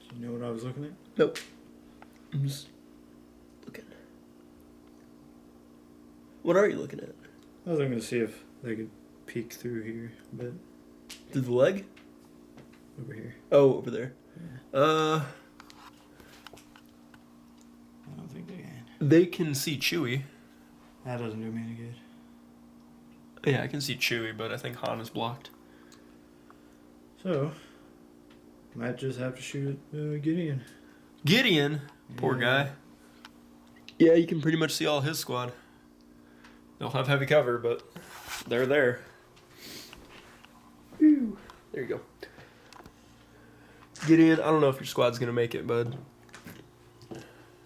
Do you know what I was looking at?
Nope. I'm just looking. What are you looking at?
I was looking to see if they could peek through here, but
Through the leg?
over here.
Oh, over there.
I don't think they can.
They can see Chewie.
That doesn't do me any good.
Yeah, I can see Chewie, but I think Han is blocked.
So, might just have to shoot Gideon.
Gideon, poor guy. Yeah, you can pretty much see all his squad. They'll have heavy cover, but they're there. Whew. There you go. Gideon, I don't know if your squad's gonna make it, bud.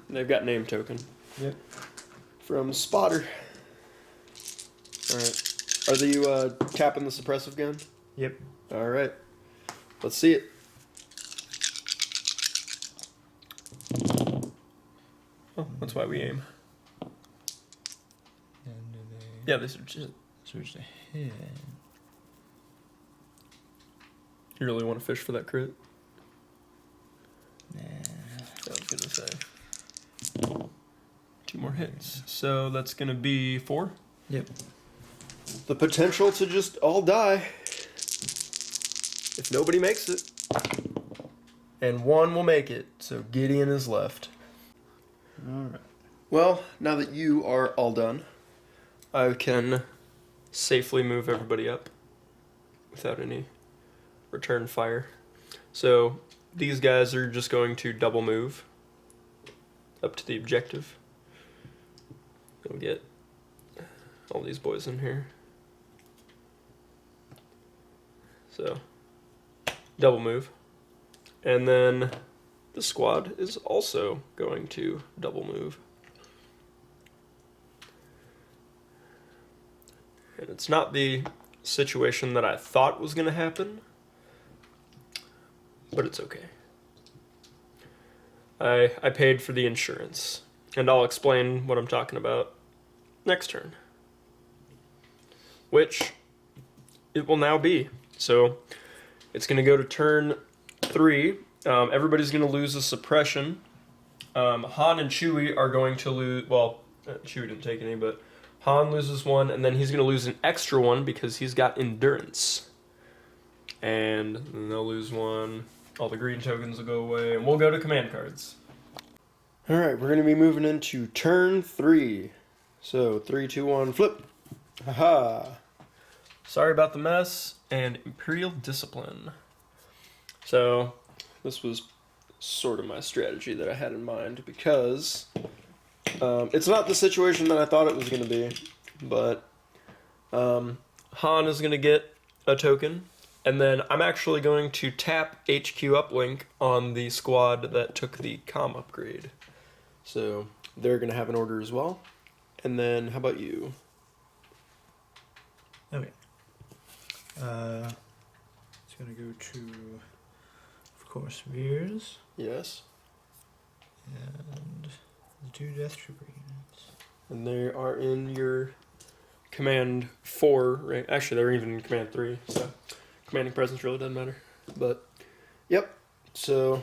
They've got name token.
Yep.
From Spotter. Alright. Are you tapping the suppressive gun?
Yep.
Alright. Let's see it. Oh, that's why we aim.
And then they
Yeah, they just.
switch to head.
You really want to fish for that crit?
Nah.
I was gonna say. 2 more hits. So that's gonna be 4?
Yep.
The potential to just all die. If nobody makes it. And 1 will make it, so Gideon is left.
Alright.
Well, now that you are all done, I can safely move everybody up without any return fire. So these guys are just going to double move up to the objective. We'll get all these boys in here. So, double move. And then the squad is also going to double move. And it's not the situation that I thought was going to happen, but it's okay. I paid for the insurance, and I'll explain what I'm talking about next turn. Which it will now be. So it's going to go to turn 3. Everybody's going to lose a suppression. Han and Chewie are going to lose... Well, Chewie didn't take any, but Han loses 1, and then he's going to lose an extra 1 because he's got endurance. And then they'll lose 1. All the green tokens will go away, and we'll go to command cards. Alright, we're going to be moving into turn 3. So, 3, 2, 1, flip. Haha. Sorry about the mess, and Imperial Discipline. So, this was sort of my strategy that I had in mind, because it's not the situation that I thought it was going to be, but Han is going to get a token, and then I'm actually going to tap HQ uplink on the squad that took the comm upgrade. So, they're going to have an order as well. And then, how about you?
Okay. It's gonna go to, of course, Veers
Yes.
and the 2 Death Trooper units.
And they are in your command 4, right? Actually, they're even in command 3, so commanding presence really doesn't matter. But, yep. So,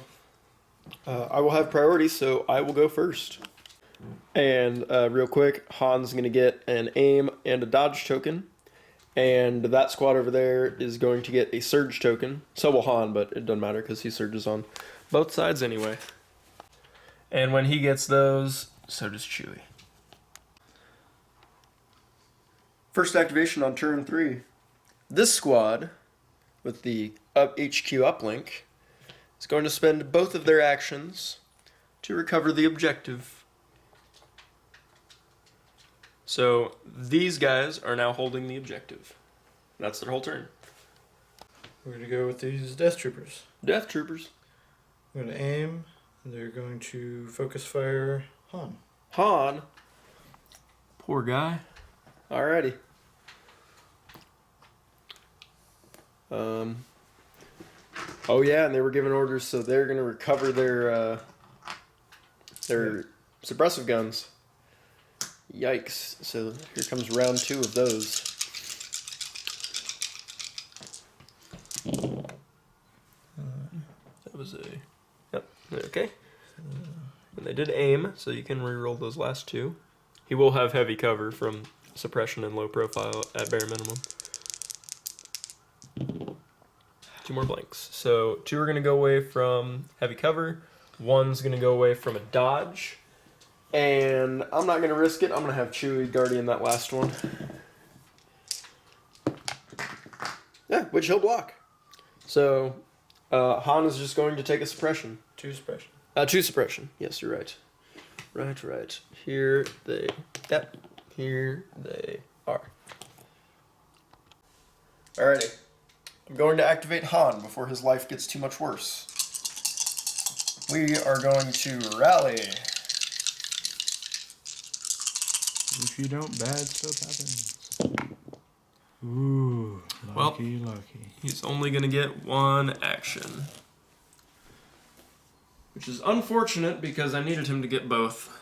I will have priority, so I will go first. And real quick, Han's going to get an aim and a dodge token. And that squad over there is going to get a surge token. So will Han, but it doesn't matter because he surges on both sides anyway. And when he gets those, so does Chewie. First activation on turn 3. This squad, with the HQ uplink, is going to spend both of their actions to recover the objective. So these guys are now holding the objective. That's their whole turn.
We're gonna go with these Death Troopers.
Death Troopers.
We're gonna aim, and they're going to focus fire Han.
Han. Poor guy. Alrighty. Oh yeah, and they were given orders, so they're gonna recover their suppressive guns. Yikes. So here comes round 2 of those. And they did aim, so you can reroll those last two. He will have heavy cover from suppression and low profile at bare minimum. 2 more blanks. So 2 are going to go away from heavy cover. 1's going to go away from a dodge. And I'm not going to risk it. I'm going to have Chewie Guardian that last one. Yeah, which he'll block. So Han is just going to take a suppression.
2 suppression.
2 suppression. Yes, you're right. Right. Here they... Yep. Here they are. Alrighty. I'm going to activate Han before his life gets too much worse. We are going to rally.
If you don't, bad stuff happens. Ooh, lucky.
He's only going to get 1 action. Which is unfortunate because I needed him to get both.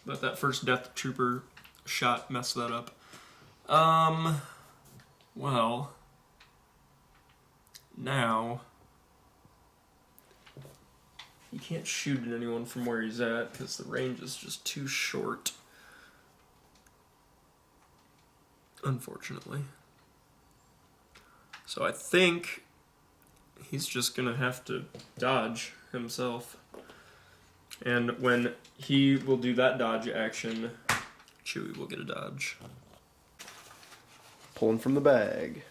But that first Death Trooper shot messed that up. Well, now he can't shoot at anyone from where he's at because the range is just too short. Unfortunately. So I think he's just gonna have to dodge himself. And when he will do that dodge action, Chewie will get a dodge. Pulling from the bag.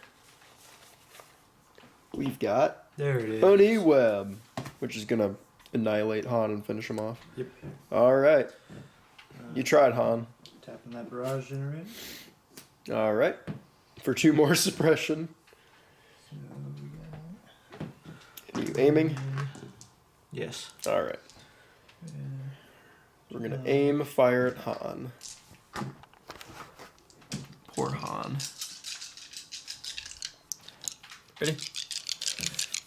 We've got
There it is.
Honey Web, which is gonna annihilate Han and finish him off.
Yep.
Alright. You tried, Han.
Tapping that barrage generator.
Alright. For 2 more suppression.
So we got...
Are you aiming?
Yes.
Alright. We're gonna aim, fire at Han. Poor Han. Ready?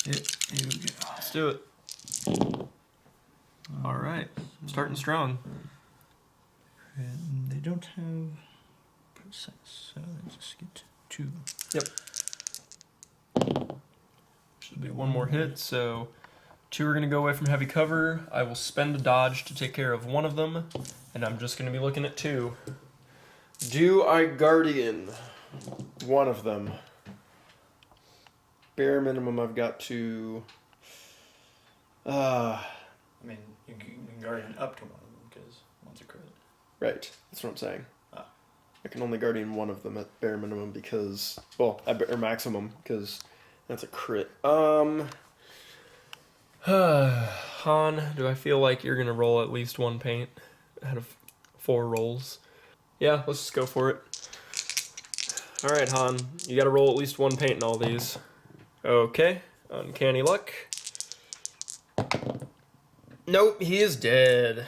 Yep, here we go.
Let's do it. Alright. Starting strong.
And they don't have precise, so let's just get 2.
Yep. Should be 1 more hit, so 2 are going to go away from heavy cover. I will spend a dodge to take care of 1 of them, and I'm just going to be looking at 2. Do I Guardian 1 of them? Bare minimum, I've got to...
I mean, you can guardian up to 1 of them because 1's a crit.
Right, that's what I'm saying.
Ah.
I can only Guardian 1 of them at bare minimum because... Well, or maximum, because that's a crit. Han, do I feel like you're going to roll at least 1 paint out of 4 rolls? Yeah, let's just go for it. Alright, Han, you got to roll at least 1 paint in all these. Okay, uncanny luck. Nope, he is dead.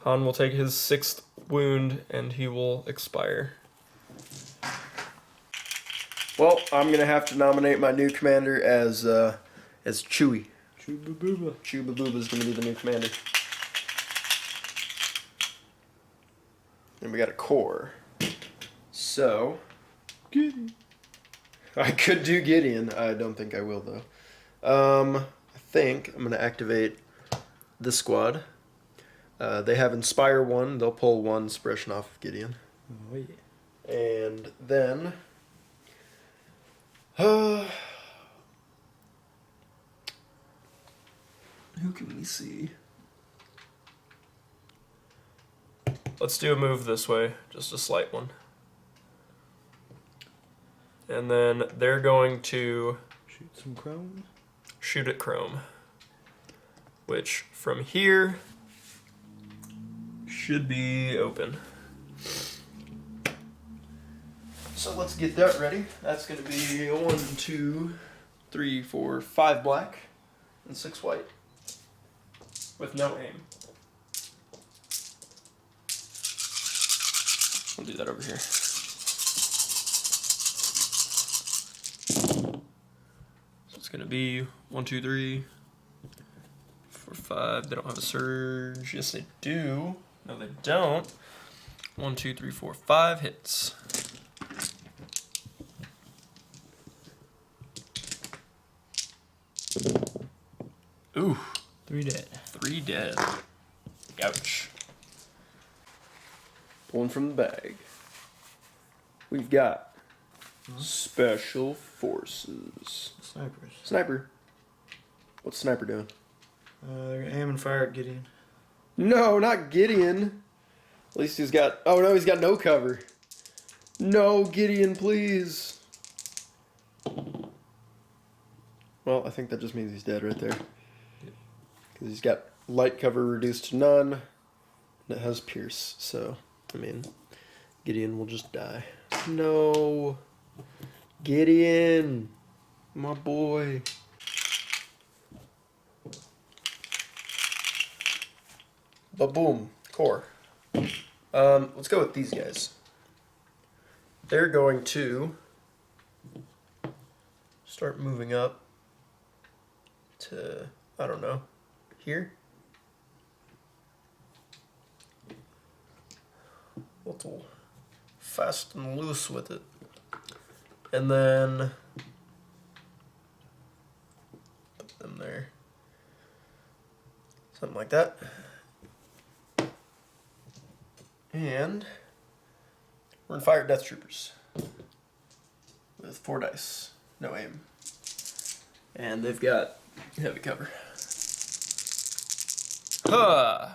Han will take his 6th wound and he will expire. Well, I'm going to have to nominate my new commander as Chewie.
Chuba booba.
Chuba Booba is going to be the new commander. And we got a core. So, I could do Gideon. I don't think I will, though. I think I'm going to activate this squad. They have Inspire 1. They'll pull 1 suppression off of Gideon.
Oh, yeah.
And then... who can we see? Let's do a move this way, just a slight one. And then they're going to
Shoot some chrome.
shoot at Chrome, which from here should be open. So let's get that ready. That's going to be 1, 2, 3, 4, 5 black and 6 white with no aim. I'll do that over here. So it's going to be 1, 2, 3, 4, 5. They don't have a surge. Yes, they do. No, they don't. 1, 2, 3, 4, 5 hits. Ooh.
3 dead.
3 dead. Ouch.
Pulling from the bag. We've got Special Forces.
Snipers.
Sniper. What's Sniper doing?
They're gonna aim and fire at Gideon.
No, not Gideon. At least he's got... Oh, no, he's got no cover. No, Gideon, please. Well, I think that just means he's dead right there. Because he's got light cover reduced to none. And it has Pierce. So, I mean, Gideon will just die. No. Gideon. My boy. Ba-boom. Core. Let's go with these guys. They're going to start moving up to, I don't know, here. Little fast and loose with it. And then put them there. Something like that. And we're gonna fire Death Troopers with 4 dice, no aim. And they've got heavy cover. Huh.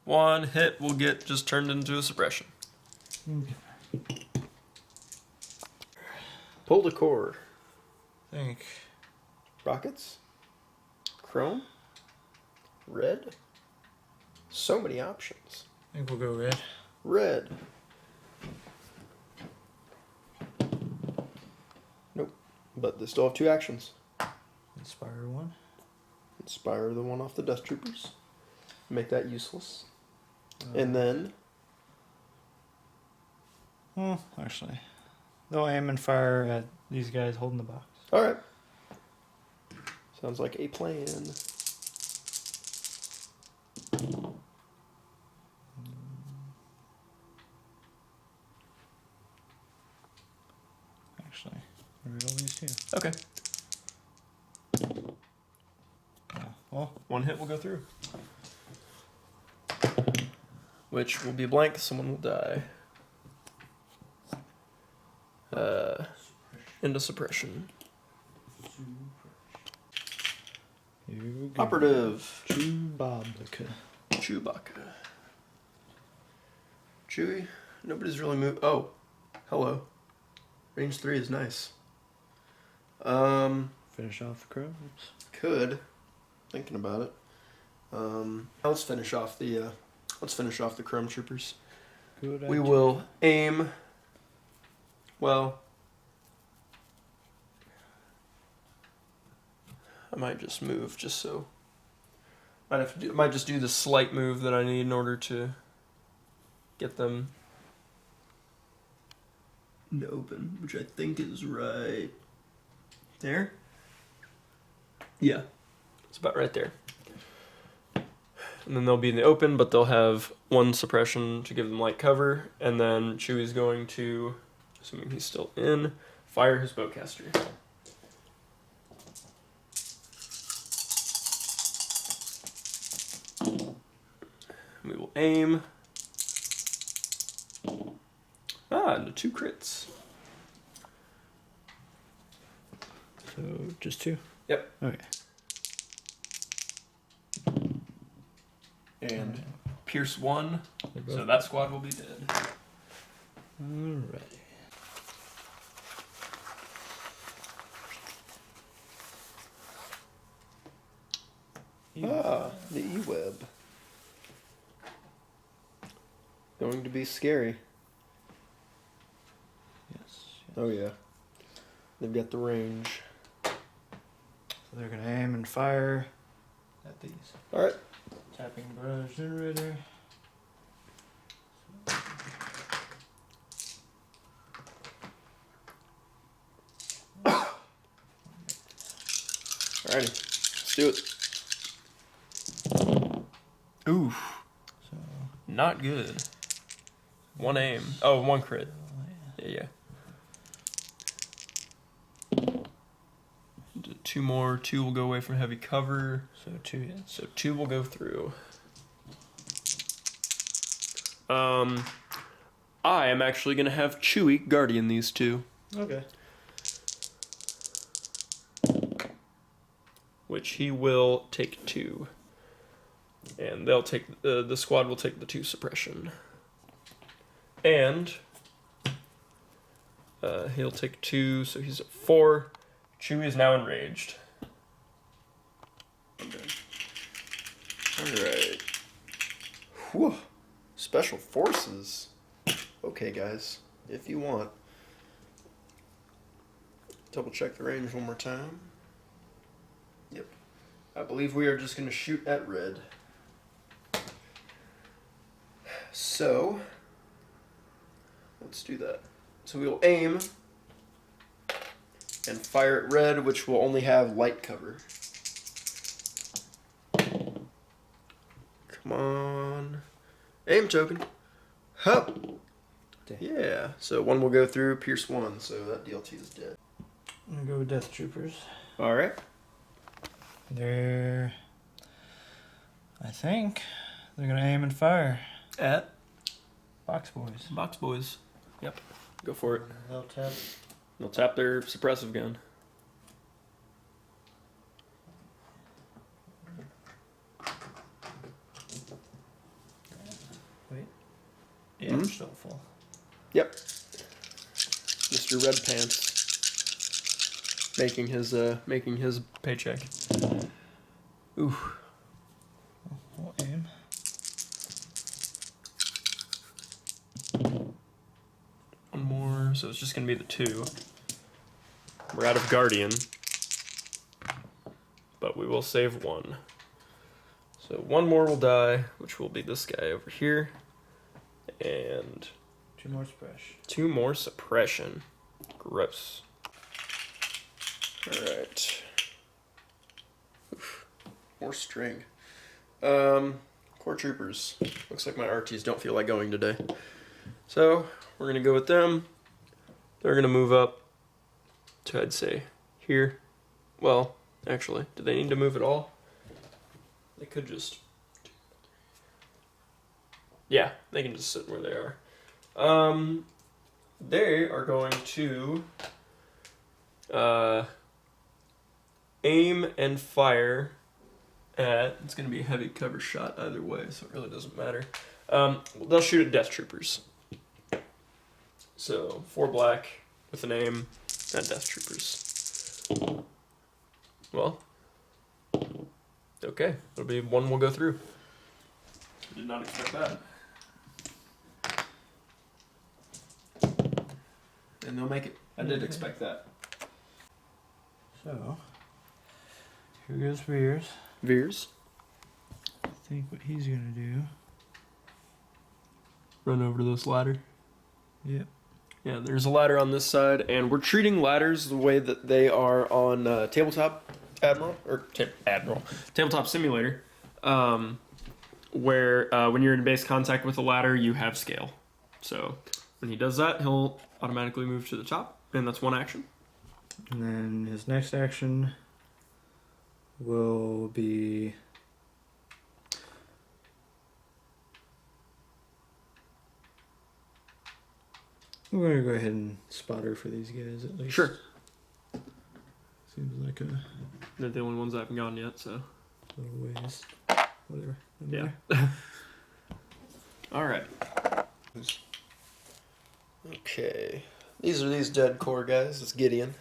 1 hit will get just turned into a suppression. Pull the core.
Think.
Rockets? Chrome? Red? So many options.
I think we'll go red.
Red. Nope. But they still have 2 actions.
Inspire 1.
Inspire the one off the Death Troopers. Make that useless. And then...
Well, actually, they'll aim and fire at these guys holding the box.
Alright. Sounds like a plan.
Actually, read all these too.
Okay.
Well,
1 hit will go through. Which will be blank, someone will die. Into suppression.
you go.
Operative.
Chewbacca.
Chewbacca. Chewie. Nobody's really moved. Oh. Hello. Range 3 is nice.
Finish off the crows.
Could. Thinking about it. Let's finish off the Chrome Troopers.
Good
We
idea.
will aim. Well, I might just move just so. Might just do the slight move that I need in order to get them in the open, which I think is right there. Yeah, it's about right there. And then they'll be in the open, but they'll have 1 suppression to give them light cover, and then Chewie's going to, assuming he's still in, fire his bowcaster. We will aim. Into 2 crits.
So just 2.
Yep.
Okay.
And
Pierce 1,
They're
so
both-
that squad will be dead.
Alrighty.
The E-Web. Going to be scary.
Yes.
Oh yeah. They've got the range.
So they're gonna aim and fire at these.
Alright.
Tapping barrage generator.
Alrighty. Let's do it.
Oof.
So
Not good. 1 aim. Oh, 1 crit. Yeah. 2 more. 2 will go away from heavy cover.
So 2 hits.
So 2 will go through. I am actually going to have Chewie guardian these 2.
Okay.
Which he will take 2. And they'll take, the squad will take the 2 suppression. And he'll take 2, so he's at 4. Chewie is now enraged.
Okay. Alright. Whew. Special forces. Okay, guys. If you want. Double check the range one more time. Yep. I believe we are just going to shoot at red. So, let's do that. So we will aim and fire at red, which will only have light cover. Come on. Aim token. Hup. Yeah. So 1 will go through, pierce 1, so that DLT is dead.
I'm gonna go with Death Troopers.
Alright.
They're... I think they're gonna aim and fire.
At
Box Boys.
Box Boys. Yep. Go for it.
They'll tap.
They'll tap their suppressive gun.
Wait. Yeah,
Mhm.
it's still full.
Yep. Mr. Red Pants.
Making his paycheck. Ooh.
We'll aim.
One more, so it's just gonna be the 2. We're out of Guardian. But we will save 1. So 1 more will die, which will be this guy over here. And
2 more splash.
2 more suppression. Gross.
Alright. More string. Core Troopers. Looks like my RTs don't feel like going today. So, we're going to go with them. They're going to move up to, I'd say, here. Well, actually, do they need to move at all? They could just... Yeah, they can just sit where they are. They are going to aim and fire at... It's going to be a heavy cover shot either way, so it really doesn't matter. They'll shoot at Death Troopers. So, 4 black with an aim at Death Troopers. Well, okay. It'll be 1 will go through. Did not expect that. And they'll make it. I did expect that.
So, here goes Veers.
Veers.
I think what he's gonna do.
Run over to this ladder.
Yep.
Yeah, there's a ladder on this side, and we're treating ladders the way that they are on Tabletop Admiral, or Tabletop Simulator, where when you're in base contact with a ladder, you have scale. So when he does that, he'll automatically move to the top, and that's 1 action.
And then his next action will be... We're going to go ahead and spotter for these guys at least.
Sure.
Seems like a
They're the only ones that haven't gone yet, so.
little ways. Whatever.
Yeah. All right.
Okay. These are these dead core guys. It's Gideon.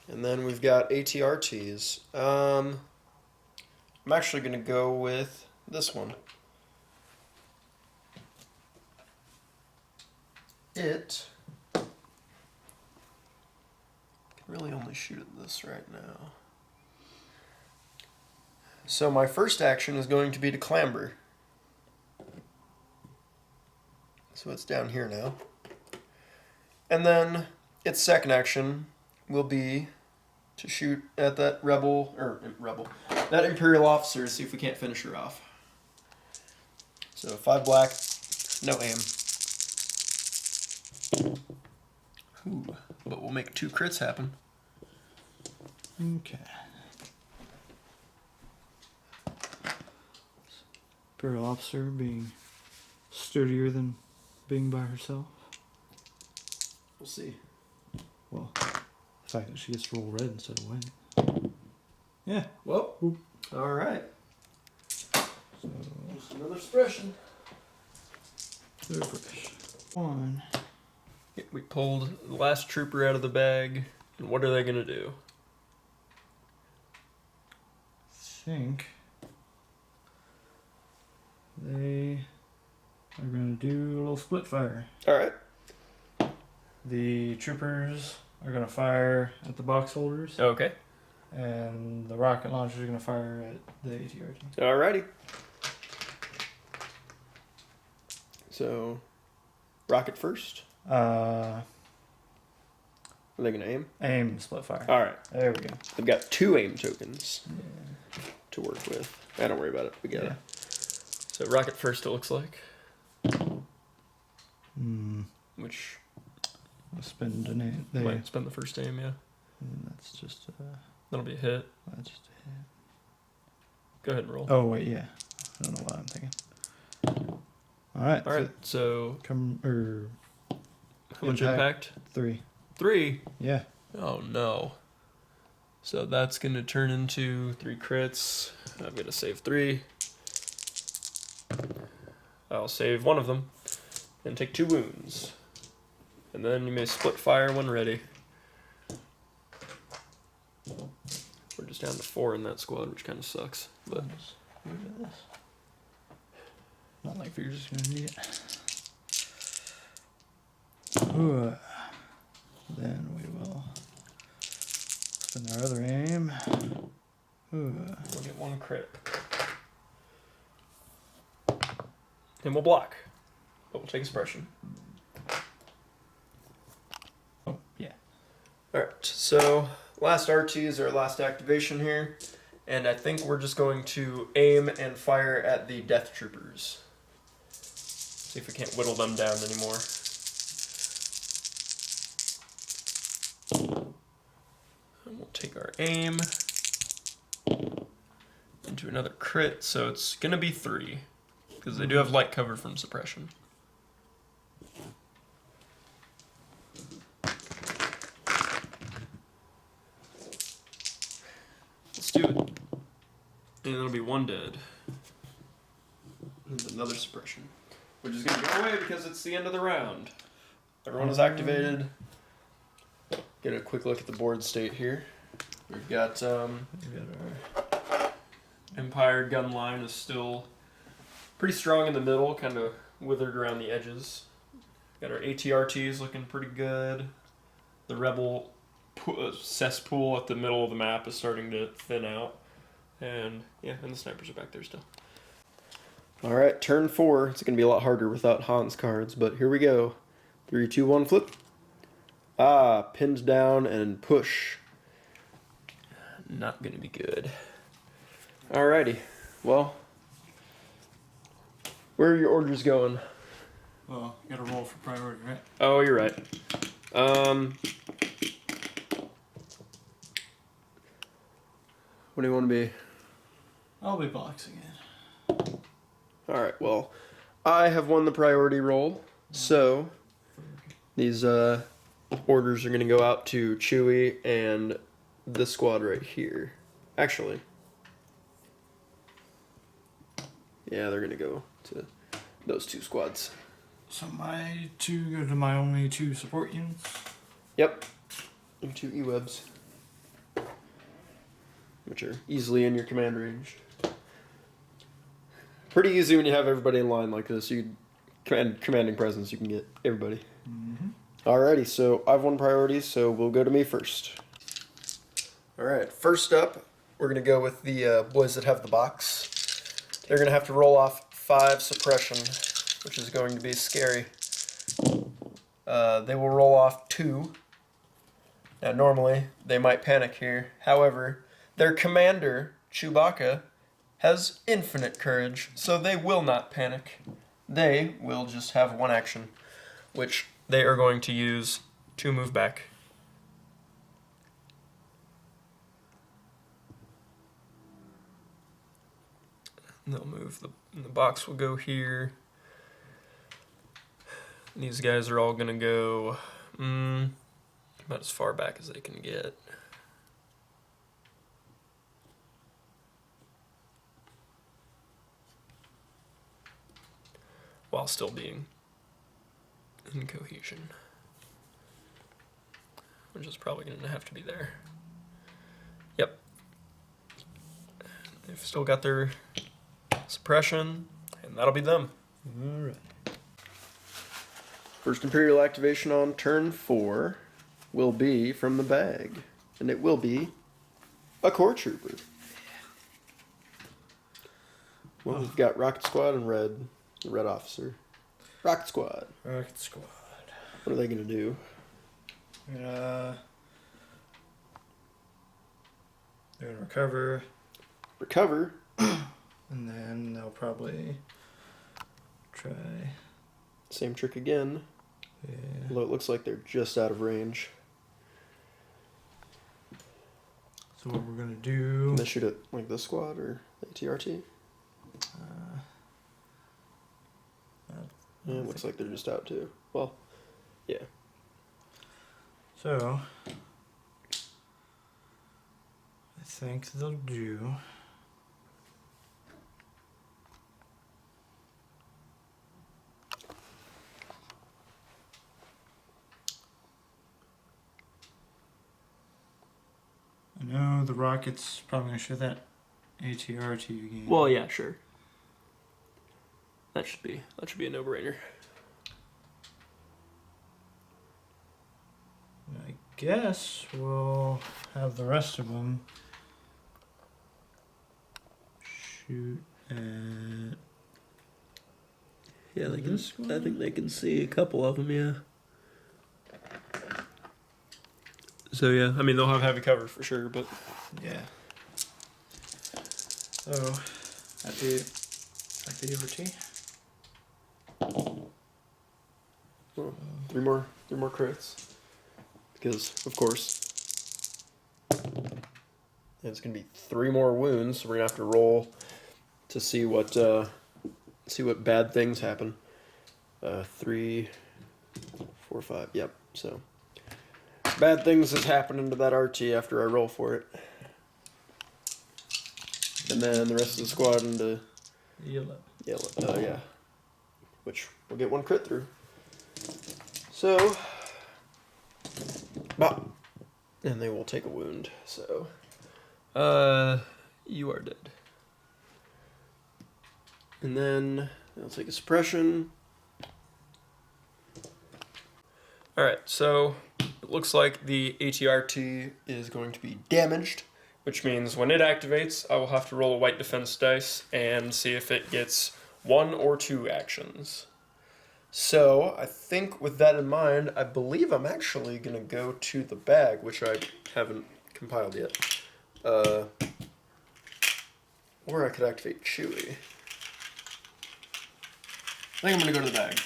And then we've got ATRTs. I'm actually going to go with this one. It can really only shoot at this right now. So my first action is going to be to clamber. So it's down here now. And then its second action will be to shoot at that that Imperial officer to see if we can't finish her off. So 5 black, no aim. Ooh, but we'll make 2 crits happen.
Okay. Imperial officer being sturdier than being by herself.
We'll see.
Well, the fact that she gets to roll red instead of white. Yeah.
Well, all right.
So,
Just another suppression.
they're fresh. 1.
We pulled the last trooper out of the bag, and what are they gonna do?
Think they are going to do a little split fire.
All right.
The troopers are going to fire at the box holders,
Okay.
and the rocket launchers are going to fire at the ATRT.
Alrighty. So, rocket first. Are they gonna aim?
Aim, split fire.
All right.
There we go.
They've got 2 aim tokens to work with. Don't worry about it. We got it. So rocket first. It looks like. Which
I'll spend an aim.
might spend the first aim. Yeah.
That's just
That'll be a hit.
that's just a hit.
Go ahead and roll.
Oh wait, yeah. I don't know what I'm thinking. All right.
All right. So
Come or
how much impact?
3.
3.
Yeah.
Oh no. So that's gonna turn into 3 crits. I'm gonna save 3. I'll save 1 of them and take 2 wounds. And then you may split fire when ready. We're just down to 4 in that squad, which kind of sucks. But
Just leave it at this. Not like you're just gonna need it. Ooh. Then we will spend our other aim. Ooh.
we'll get 1 crit. And we'll block. But we'll take a suppression.
Oh, yeah.
Alright, so last RT is our last activation here. And I think we're just going to aim and fire at the death troopers. See if we can't whittle them down anymore. And we'll take our aim into another crit, so it's gonna be 3. Because they do have light cover from suppression. Let's do it. And it'll be 1 dead. And another suppression. Which is going to go away because it's the end of the round. Everyone is activated. Get a quick look at the board state here. We've got our Empire gun line is still pretty strong in the middle, kind of withered around the edges. Got our ATRTs looking pretty good. The Rebel cesspool at the middle of the map is starting to thin out. And yeah, and the snipers are back there still. Alright, turn 4. It's going to be a lot harder without Hans cards, but here we go. 3, 2, 1, flip. Pinned down and push. Not going to be good. Alrighty, well, where are your orders going?
Well, you gotta roll for priority, right?
Oh, you're right. What do you want to be?
I'll be boxing it.
Alright, well, I have won the priority roll, so these orders are going to go out to Chewie and this squad right here. Actually, yeah, they're going to go to those 2 squads.
So my 2 go to my only 2 support units.
Yep, and 2 E-webs, which are easily in your command range. Pretty easy when you have everybody in line like this. You commanding presence, you can get everybody. Alrighty, so I've won priority, so we'll go to me first. Alright, first up, we're going to go with the boys that have the box. They're going to have to roll off 5 suppression, which is going to be scary. They will roll off 2. Now, normally, they might panic here. However, their commander, Chewbacca, has infinite courage, so they will not panic. They will just have 1 action, which they are going to use to move back. They'll move the box will go here. These guys are all gonna go about as far back as they can get. While still being in cohesion. Which is probably gonna have to be there. Yep. They've still got their suppression, and that'll be them.
Alright.
First Imperial activation on turn 4 will be from the bag. And it will be a core trooper. Well, we've got Rocket Squad and Red. The Red Officer. Rocket Squad.
Rocket Squad.
What are they going to do?
They're gonna recover,
Recover.
and then they'll probably try.
Same trick again.
Yeah.
Although it looks like they're just out of range.
So what we're gonna do?
Can they shoot at like this squad or ATRT? Yeah, it looks like they're just out too. Well, yeah.
So I think they'll do. I know the rocket's probably gonna shoot that ATRT again.
Well, yeah, sure. That should be a no-brainer.
I guess we'll have the rest of them shoot at.
Yeah,
they can- I think
they can see a couple of them. Yeah. So yeah, I mean they'll have heavy cover for sure, but
Yeah. So happy over tea.
Well, three more crits. Because of course it's gonna be 3 more wounds, so we're gonna have to roll to see what bad things happen. 3, 4, 5. Yep. So bad things is happening to that RT after I roll for it, and then the rest of the squad into
Yellow.
yellow. Yeah, which we'll get 1 crit through. So, bop, and they will take a wound. So,
you are dead.
and then they'll take a suppression.
All right, so it looks like the ATRT is going to be damaged, which means when it activates, I will have to roll a white defense dice and see if it gets 1 or 2 actions. So I think with that in mind, I believe I'm actually going to go to the bag, which I haven't compiled yet. Or I could activate Chewie. I think I'm going to go to the bag.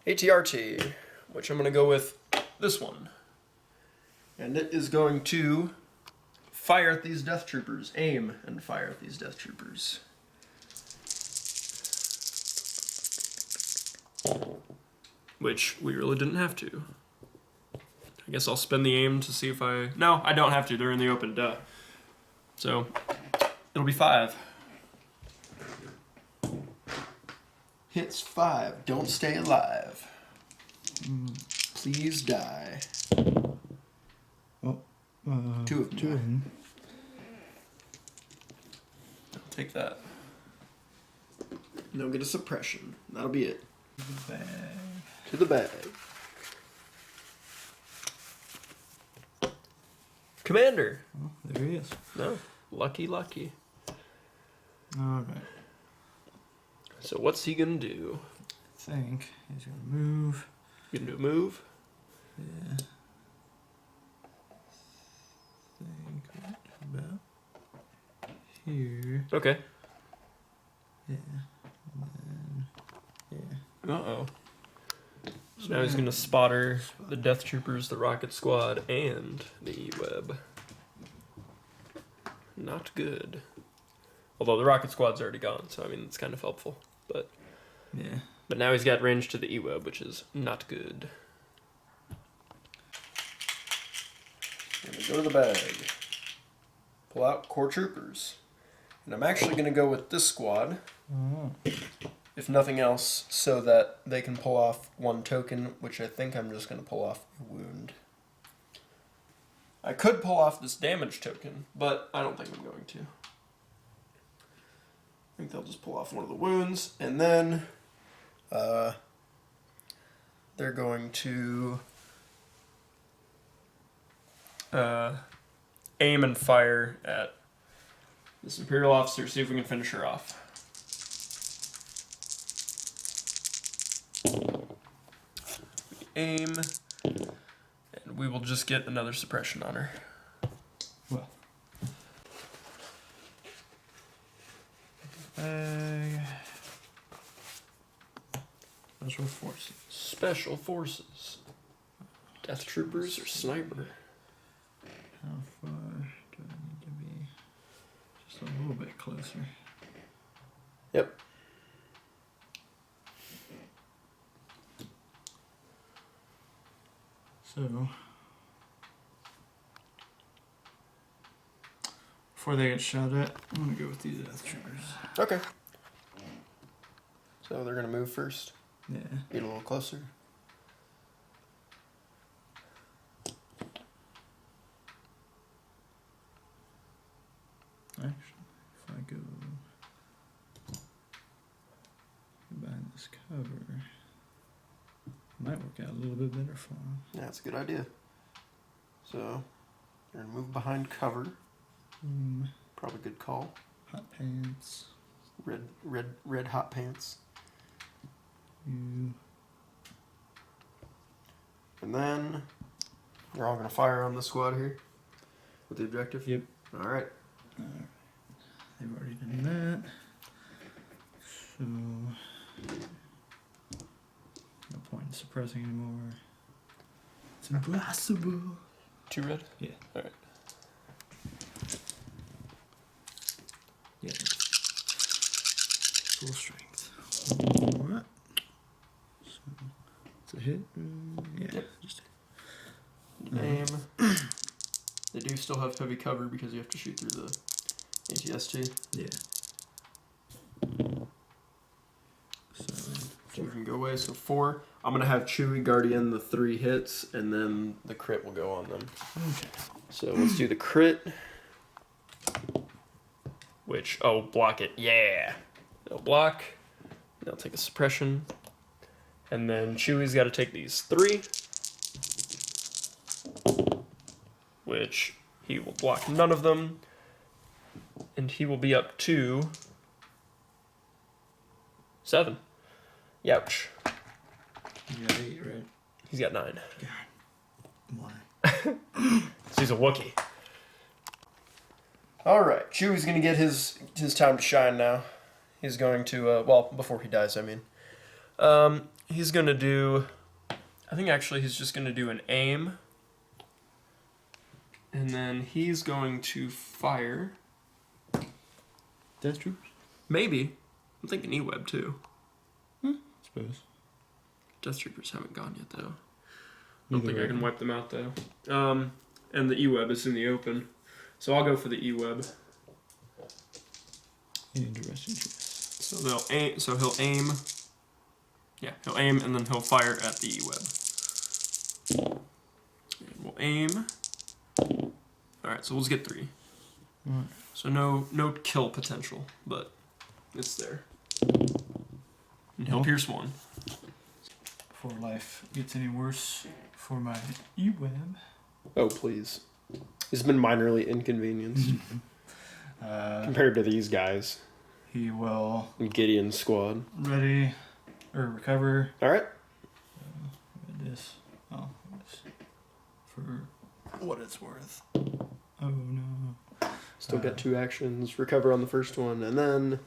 ATRT, which I'm going to go with this one. And it is going to fire at these Death Troopers. Aim and fire at these Death Troopers. Which we really didn't have to. I guess I'll spend the aim to see if I... No, I don't have to. They're in the open, duh. So, it'll be 5.
Hits 5. Don't stay alive. Please die.
Oh,
2 of them.
2 of them.
I'll take that.
And they'll get a suppression. That'll be it.
Bag.
To the bag.
Commander!
Oh, there he is.
No, lucky.
All right.
So what's he gonna do?
I think he's gonna move.
You gonna do a move?
Yeah. Think about here.
Okay.
Yeah. And then, yeah.
Uh-oh. So now he's gonna spotter the Death Troopers, the Rocket Squad, and the E-Web. not good. Although the rocket squad's already gone, so I mean it's kind of helpful. But
Yeah.
But now he's got range to the E-Web, which is not good.
I'm gonna go to the bag. Pull out core troopers. And I'm actually gonna go with this squad. If nothing else, so that they can pull off one token, which I think I'm just gonna pull off a wound. I could pull off this damage token, but I don't think I'm going to. I think they'll just pull off one of the wounds, and then they're going to
Aim and fire at this Imperial officer, see if we can finish her off. We aim, and we will just get another suppression on her.
Well. Bag. Special forces.
Special forces. Death troopers or sniper?
How far do I need to be? Just a little bit closer.
Yep.
So, before they get shot at, I'm gonna go with these death troopers.
Okay. So they're gonna move first.
Yeah.
Get a little closer.
Actually, if I go behind this cover, it might work out a little bit better for them.
Yeah, that's a good idea. So they're gonna move behind cover. Probably a good call.
Hot pants.
Red hot pants.
You.
And then you're all gonna fire on the squad here with the objective.
Yep.
All right.
They've already done that. So, no point in suppressing anymore. It's impossible.
2 red?
Yeah.
Alright.
Yeah. Full strength. Alright. So, it's a hit. Yeah.
Yep.
Just
Aim. They do still have heavy cover because you have to shoot through the ATST.
yeah. So,
So we can go away. So 4. I'm gonna have Chewie Guardian the 3 hits, and then the crit will go on them.
okay.
So let's do the crit. Which, oh, block it. Yeah. They'll block. They'll take a suppression. And then Chewie's got to take these 3. Which he will block none of them. And he will be up to 7. Youch.
You got 8, right?
He's got 9.
Why?
So he's a Wookiee.
All right, Chewie's gonna get his time to shine now. He's going to well, before he dies, I mean.
He's going to do... I think actually he's just going to do an aim. And then he's going to fire.
Death troopers?
Maybe. I'm thinking E-Web too.
Suppose.
Death Troopers haven't gone yet though. I don't
Either
think I
way.
can wipe them out though. And the E-Web is in the open. So I'll go for the E-Web.
Interesting.
So they'll aim. So he'll aim. Yeah, he'll aim and then he'll fire at the E-Web. And we'll aim. Alright, so we'll just get 3.
Alright.
So no kill potential, but it's there. And he'll pierce 1.
Before life gets any worse for my E-Web.
Oh please. He's been minorly inconvenienced compared to these guys.
He will
Gideon's squad.
ready or recover.
All right.
This. Oh, this. For what it's worth. Oh no.
Still got 2 actions. Recover on the first one, and then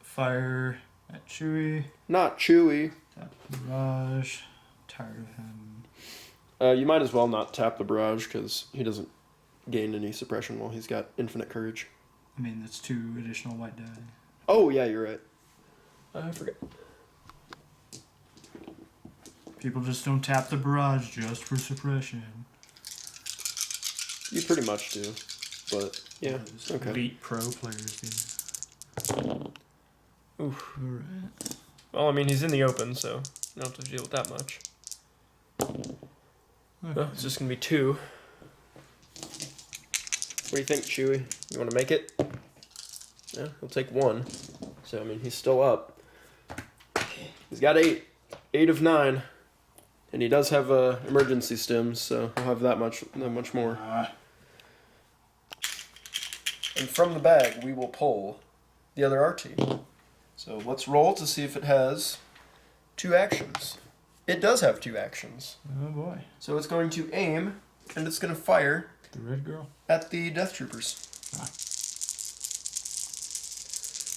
Fire at Chewie.
not Chewie.
Tap the barrage. Tired of him.
You might as well not tap the barrage because he doesn't
gain any suppression while he's got infinite courage.
I mean, that's 2 additional white die.
Oh, yeah, you're right. I forgot.
People just don't tap the barrage just for suppression.
You pretty much do. But, yeah, okay.
Beat pro players, dude.
Oof.
Alright.
Well, I mean, he's in the open, so you don't have to deal with that much.
Okay.
Well, it's just going to be 2. What do you think, Chewie? You want to make it? Yeah, he'll take 1. So, I mean, he's still up. He's got 8. 8 of 9. And he does have emergency stims, so he'll have that much more. And from the bag, we will pull the other RT. So let's roll to see if it has 2 actions. It does have 2 actions.
Oh boy.
So it's going to aim, and it's going to fire
The red girl.
at the Death Troopers.
Ah.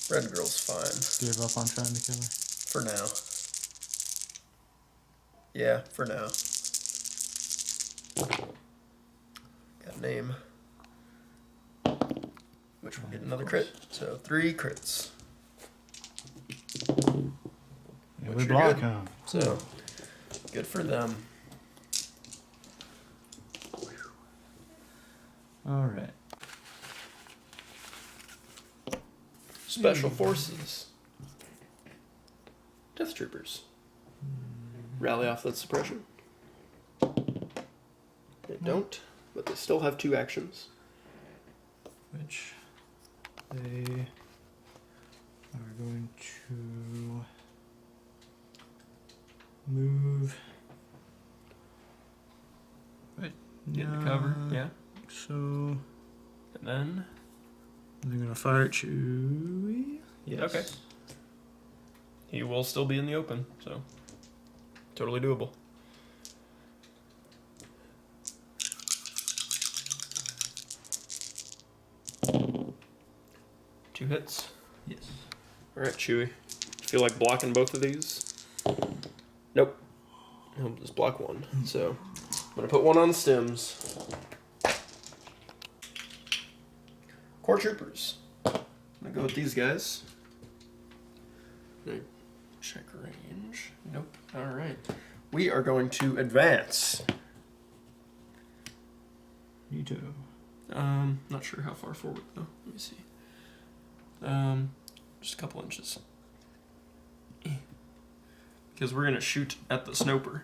Red girl's fine.
Give up on trying to kill her.
For now. Yeah, for now. Got a name. Which will get another crit. So 3 crits.
Yeah,
Which
we
are
block
good.
him.
So good for them.
Alright.
Special Forces. Death Troopers. Rally off that suppression. They don't, but they still have 2 actions.
Which they are going to move. Wait,
Get in the cover, yeah.
So
And then
they're gonna fire at Chewie. Yes.
Okay. He will still be in the open, so totally doable. Two hits.
Yes.
Alright, Chewie. Feel like blocking both of these? Nope. He'll just block 1. So I'm gonna put 1 on the stems. Core Troopers. I'm gonna go with these guys. Gonna check range. Nope. Alright. We are going to advance.
You too.
Not sure how far forward though. Let me see. Just a couple inches. Because we're gonna shoot at the Snoper.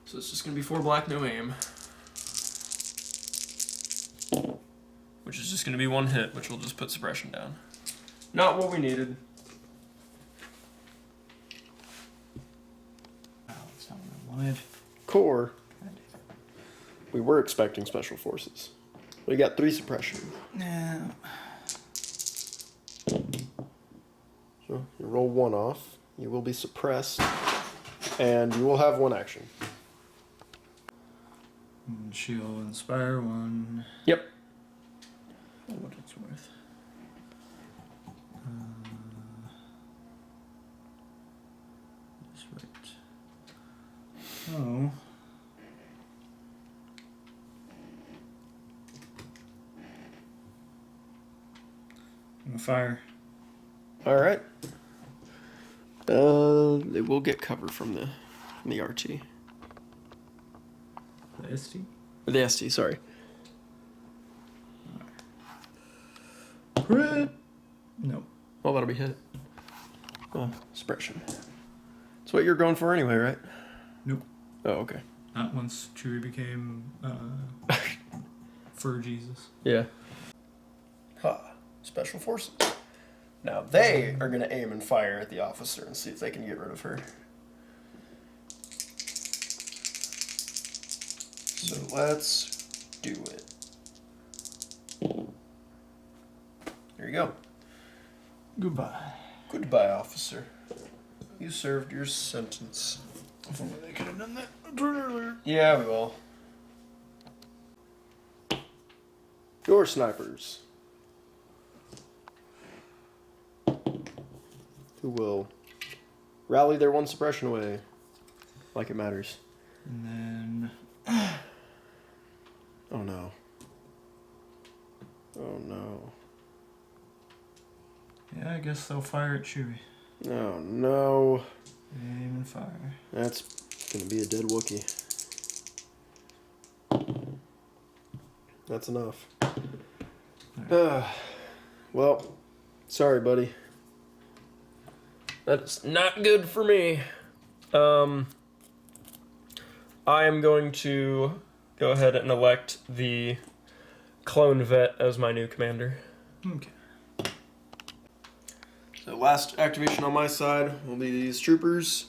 So it's just gonna be 4 black, no aim. Which is just gonna be 1 hit, which will just put suppression down. Not what we needed.
Oh, that's not what I wanted.
Core. We were expecting special forces. We got 3 suppression.
No.
So you roll 1 off. You will be suppressed. And you will have 1 action.
She'll inspire 1.
Yep.
For what it's worth. That's right. Oh. I'm gonna fire.
All right. They will get cover from the RT.
The ST?
Or the ST, sorry.
Crit! Nope.
Well, that'll be hit. Well, suppression. That's what you're going for anyway, right?
Nope.
Oh, okay.
Not once Chewie became Fur Jesus.
Yeah. Special forces. Now they are going to aim and fire at the officer and see if they can get rid of her. So let's do it. There you go.
Goodbye.
Goodbye, officer. You served your sentence.
If only they could have done that a turn earlier.
Yeah, we will. Your snipers. Who will
rally their one suppression away. Like it matters.
And then
Oh no. Oh no.
yeah, I guess they'll fire at Chewie.
Oh no.
Aim and fire.
That's gonna be a dead Wookiee. That's enough. Well, sorry, buddy.
That's not good for me. I am going to go ahead and elect the clone vet as my new commander.
Okay.
So last activation on my side will be these troopers.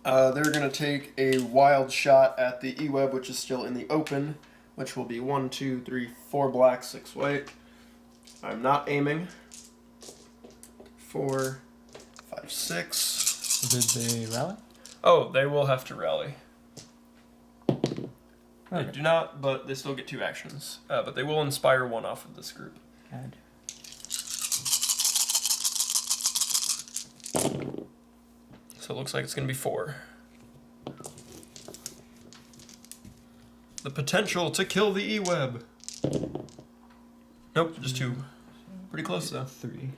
They're going to take a wild shot at the E-Web, which is still in the open, which will be 1, 2, 3, 4 black, 6 white. I'm not aiming. 4, 5, 6.
Did they rally?
Oh, they will have to rally. They
Okay.
do not, but they still get 2 actions. But they will inspire 1 off of this group.
God.
So it looks like it's going to be 4. The potential to kill the E-Web. Nope, just 2. Pretty close though.
3.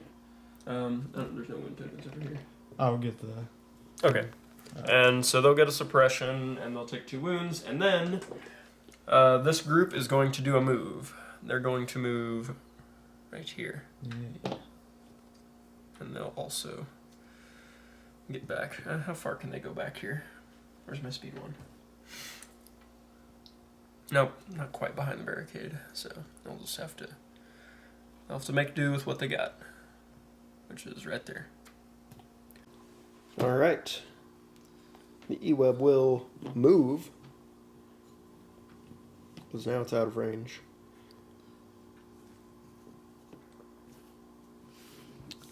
There's no wind tokens over here.
I'll get the.
Okay. And so they'll get a suppression, and they'll take 2 wounds, and then this group is going to do a move. They're going to move right here,
Yeah.
and they'll also get back. How far can they go back here? Where's my speed 1? Nope, not quite behind the barricade. So they'll just have to. They'll have to make do with what they got, which is right there.
All right. The E-Web will move, because now it's out of range.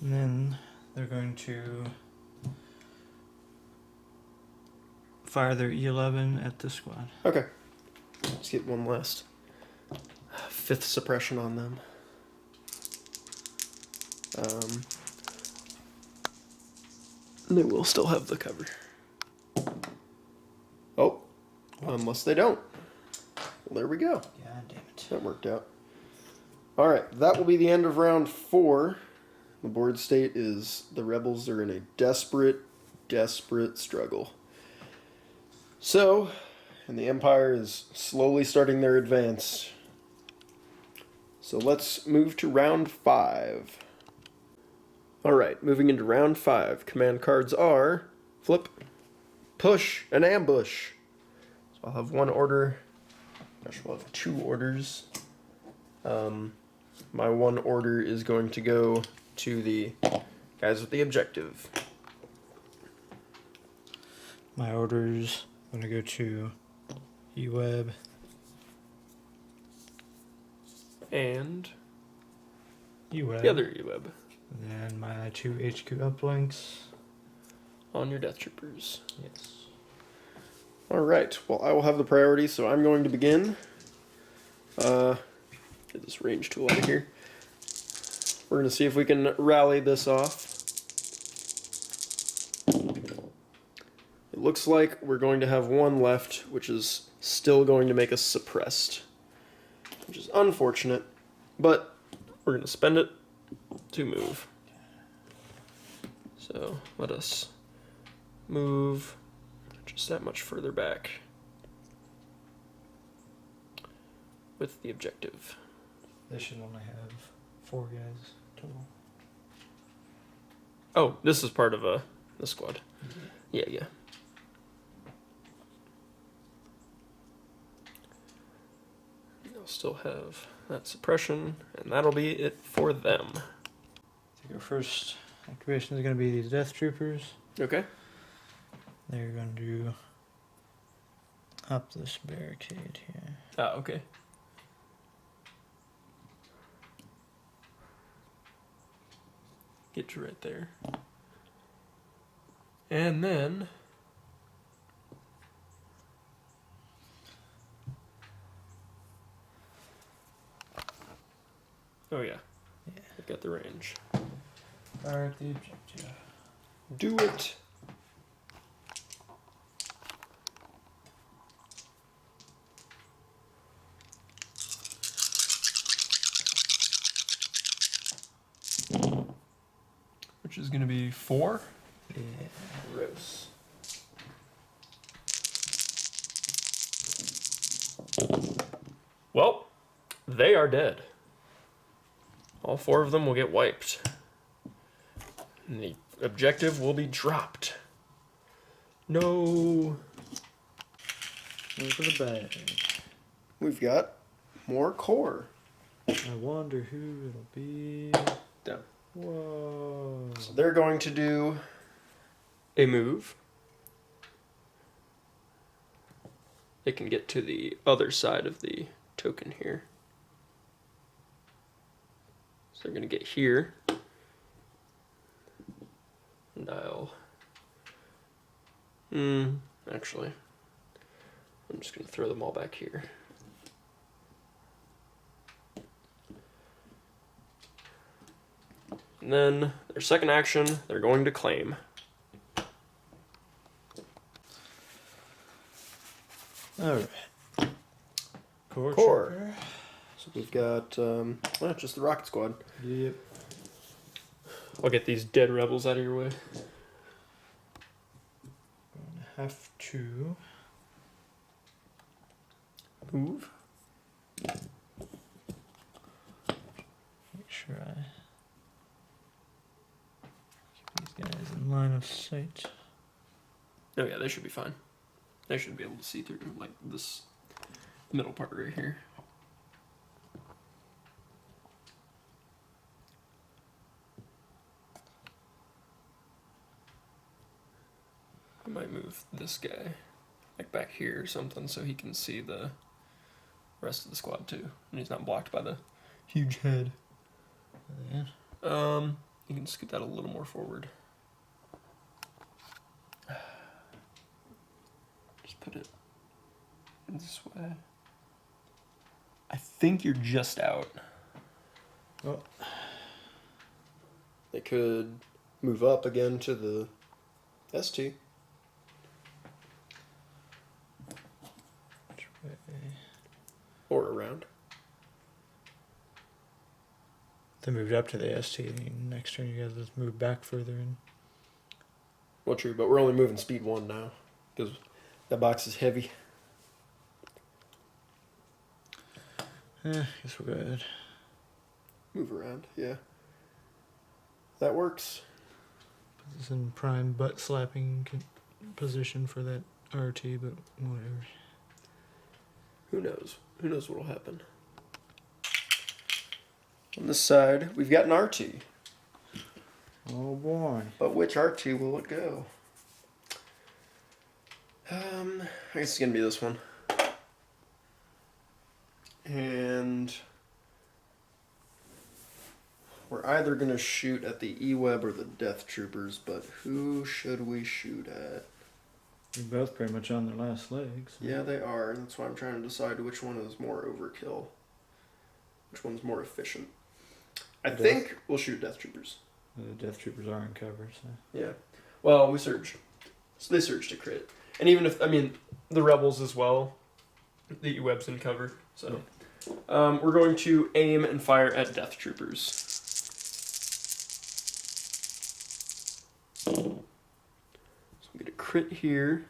And then they're going to fire their E11 at the squad.
Okay. Let's get one last 5th suppression on them. They will still have the cover. Oh, unless they don't. Well, there we go.
God damn it.
That worked out. All right, that will be the end of round 4. The board state is the rebels are in a desperate struggle. So, and the Empire is slowly starting their advance. So let's move to round 5. All right, moving into round 5. Command cards are flip, push, and ambush. So I'll have 1 order. Actually, I'll have 2 orders. My 1 order is going to go to the guys with the objective.
My orders going to go to E-Web.
And
E-Web.
the other E-Web
And then my 2 HQ uplinks.
on your Death Troopers.
Yes.
All right. Well, I will have the priority, so I'm going to begin. Get this range tool out of here. We're going to see if we can rally this off. It looks like we're going to have 1 left, which is still going to make us suppressed, which is unfortunate, but we're going to spend it to move. So let us move just that much further back with the objective.
They should only have 4 guys total.
Oh, this is part of the squad. Yeah. They'll still have that suppression, and that'll be it for them.
So your first activation is going to be these Death Troopers.
Okay.
They're going to hop this barricade here.
Ah, okay. Get you right there. And then oh yeah.
Yeah.
I've got the range.
Fire at the objective.
Do it. Which is going to be 4.
Yeah.
Gross. Well, they are dead. All 4 of them will get wiped. And the objective will be dropped. No.
Look for the bag.
We've got more core.
I wonder who it'll be.
Down.
Whoa.
So they're going to do
A move. They can get to the other side of the token here. So they're going to get here. And I'll... actually, I'm just going to throw them all back here. And then their second action, they're going to claim.
Alright. Core.
Core. So we've got just the rocket squad.
Yep.
I'll get these dead rebels out of your way.
Have to
Move.
make sure I keep these guys in line of sight.
Oh yeah, they should be fine. They should be able to see through like this middle part right here. I might move this guy like back here or something so he can see the rest of the squad too, and he's not blocked by the huge head.
Yeah.
You can scoot that a little more forward. Just put it this way. I think you're just out.
Oh,
They could move up again to the ST.
which way?
Or around.
They moved up to the ST. Next turn, you guys move back further in.
Well, true, but we're only moving speed 1 now. Because that box is heavy.
Guess we'll go ahead.
Move around, yeah. That works.
Put this in prime butt slapping position for that RT, but whatever.
Who knows? Who knows what will happen? On this side, we've got an RT.
Oh boy.
But which RT will it go? I guess it's gonna be this one. And we're either gonna shoot at the E-Web or the Death Troopers, but who should we shoot at?
They're both pretty much on their last legs.
Yeah, they are. That's why I'm trying to decide which one is more overkill. Which one's more efficient. I think we'll shoot Death Troopers.
The Death Troopers are in cover, so.
Yeah. Well, we surge. So they surge to crit. And even if, I mean, the rebels as well, the E-Web's in cover. So we're going to aim and fire at Death Troopers. So I'm going to crit here.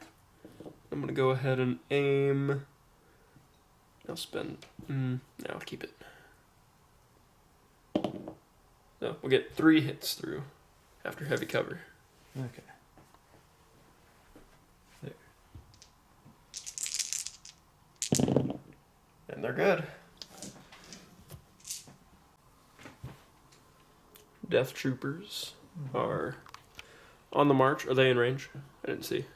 I'm going to go ahead and aim. I'll spend. No, I'll keep it. No, we'll get 3 hits through after heavy cover.
Okay.
And they're good. Death Troopers are on the march. Are they in range? I didn't see.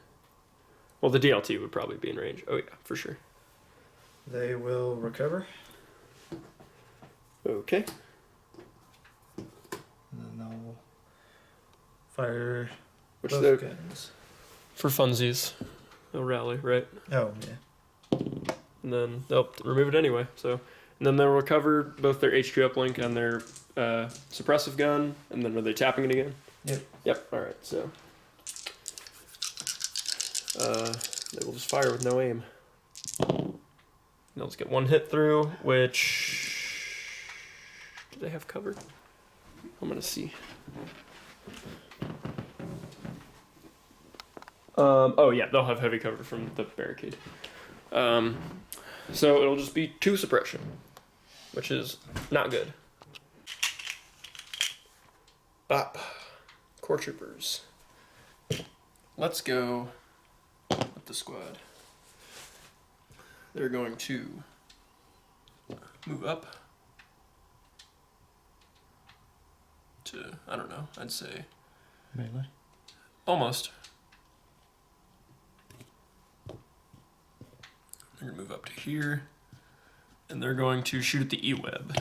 Well, the DLT would probably be in range. Oh, yeah, for sure.
They will recover,
Okay.
and then they'll fire
Which
both
they're
guns.
for funsies. They'll rally, right?
Oh, yeah.
And then they'll remove it anyway. So, and then they'll recover both their HQ uplink and their suppressive gun. And then are they tapping it again?
Yep.
Yep. All right. So they will just fire with no aim. They'll just get one hit through, which... Do they have cover? I'm gonna see. Oh yeah, they'll have heavy cover from the barricade. So it'll just be 2 suppression, which is not good. Bop. Core troopers. Let's go with the squad. They're going to move up to, I don't know, I'd say
Melee.
almost. They're going to move up to here, and they're going to shoot at the E-web.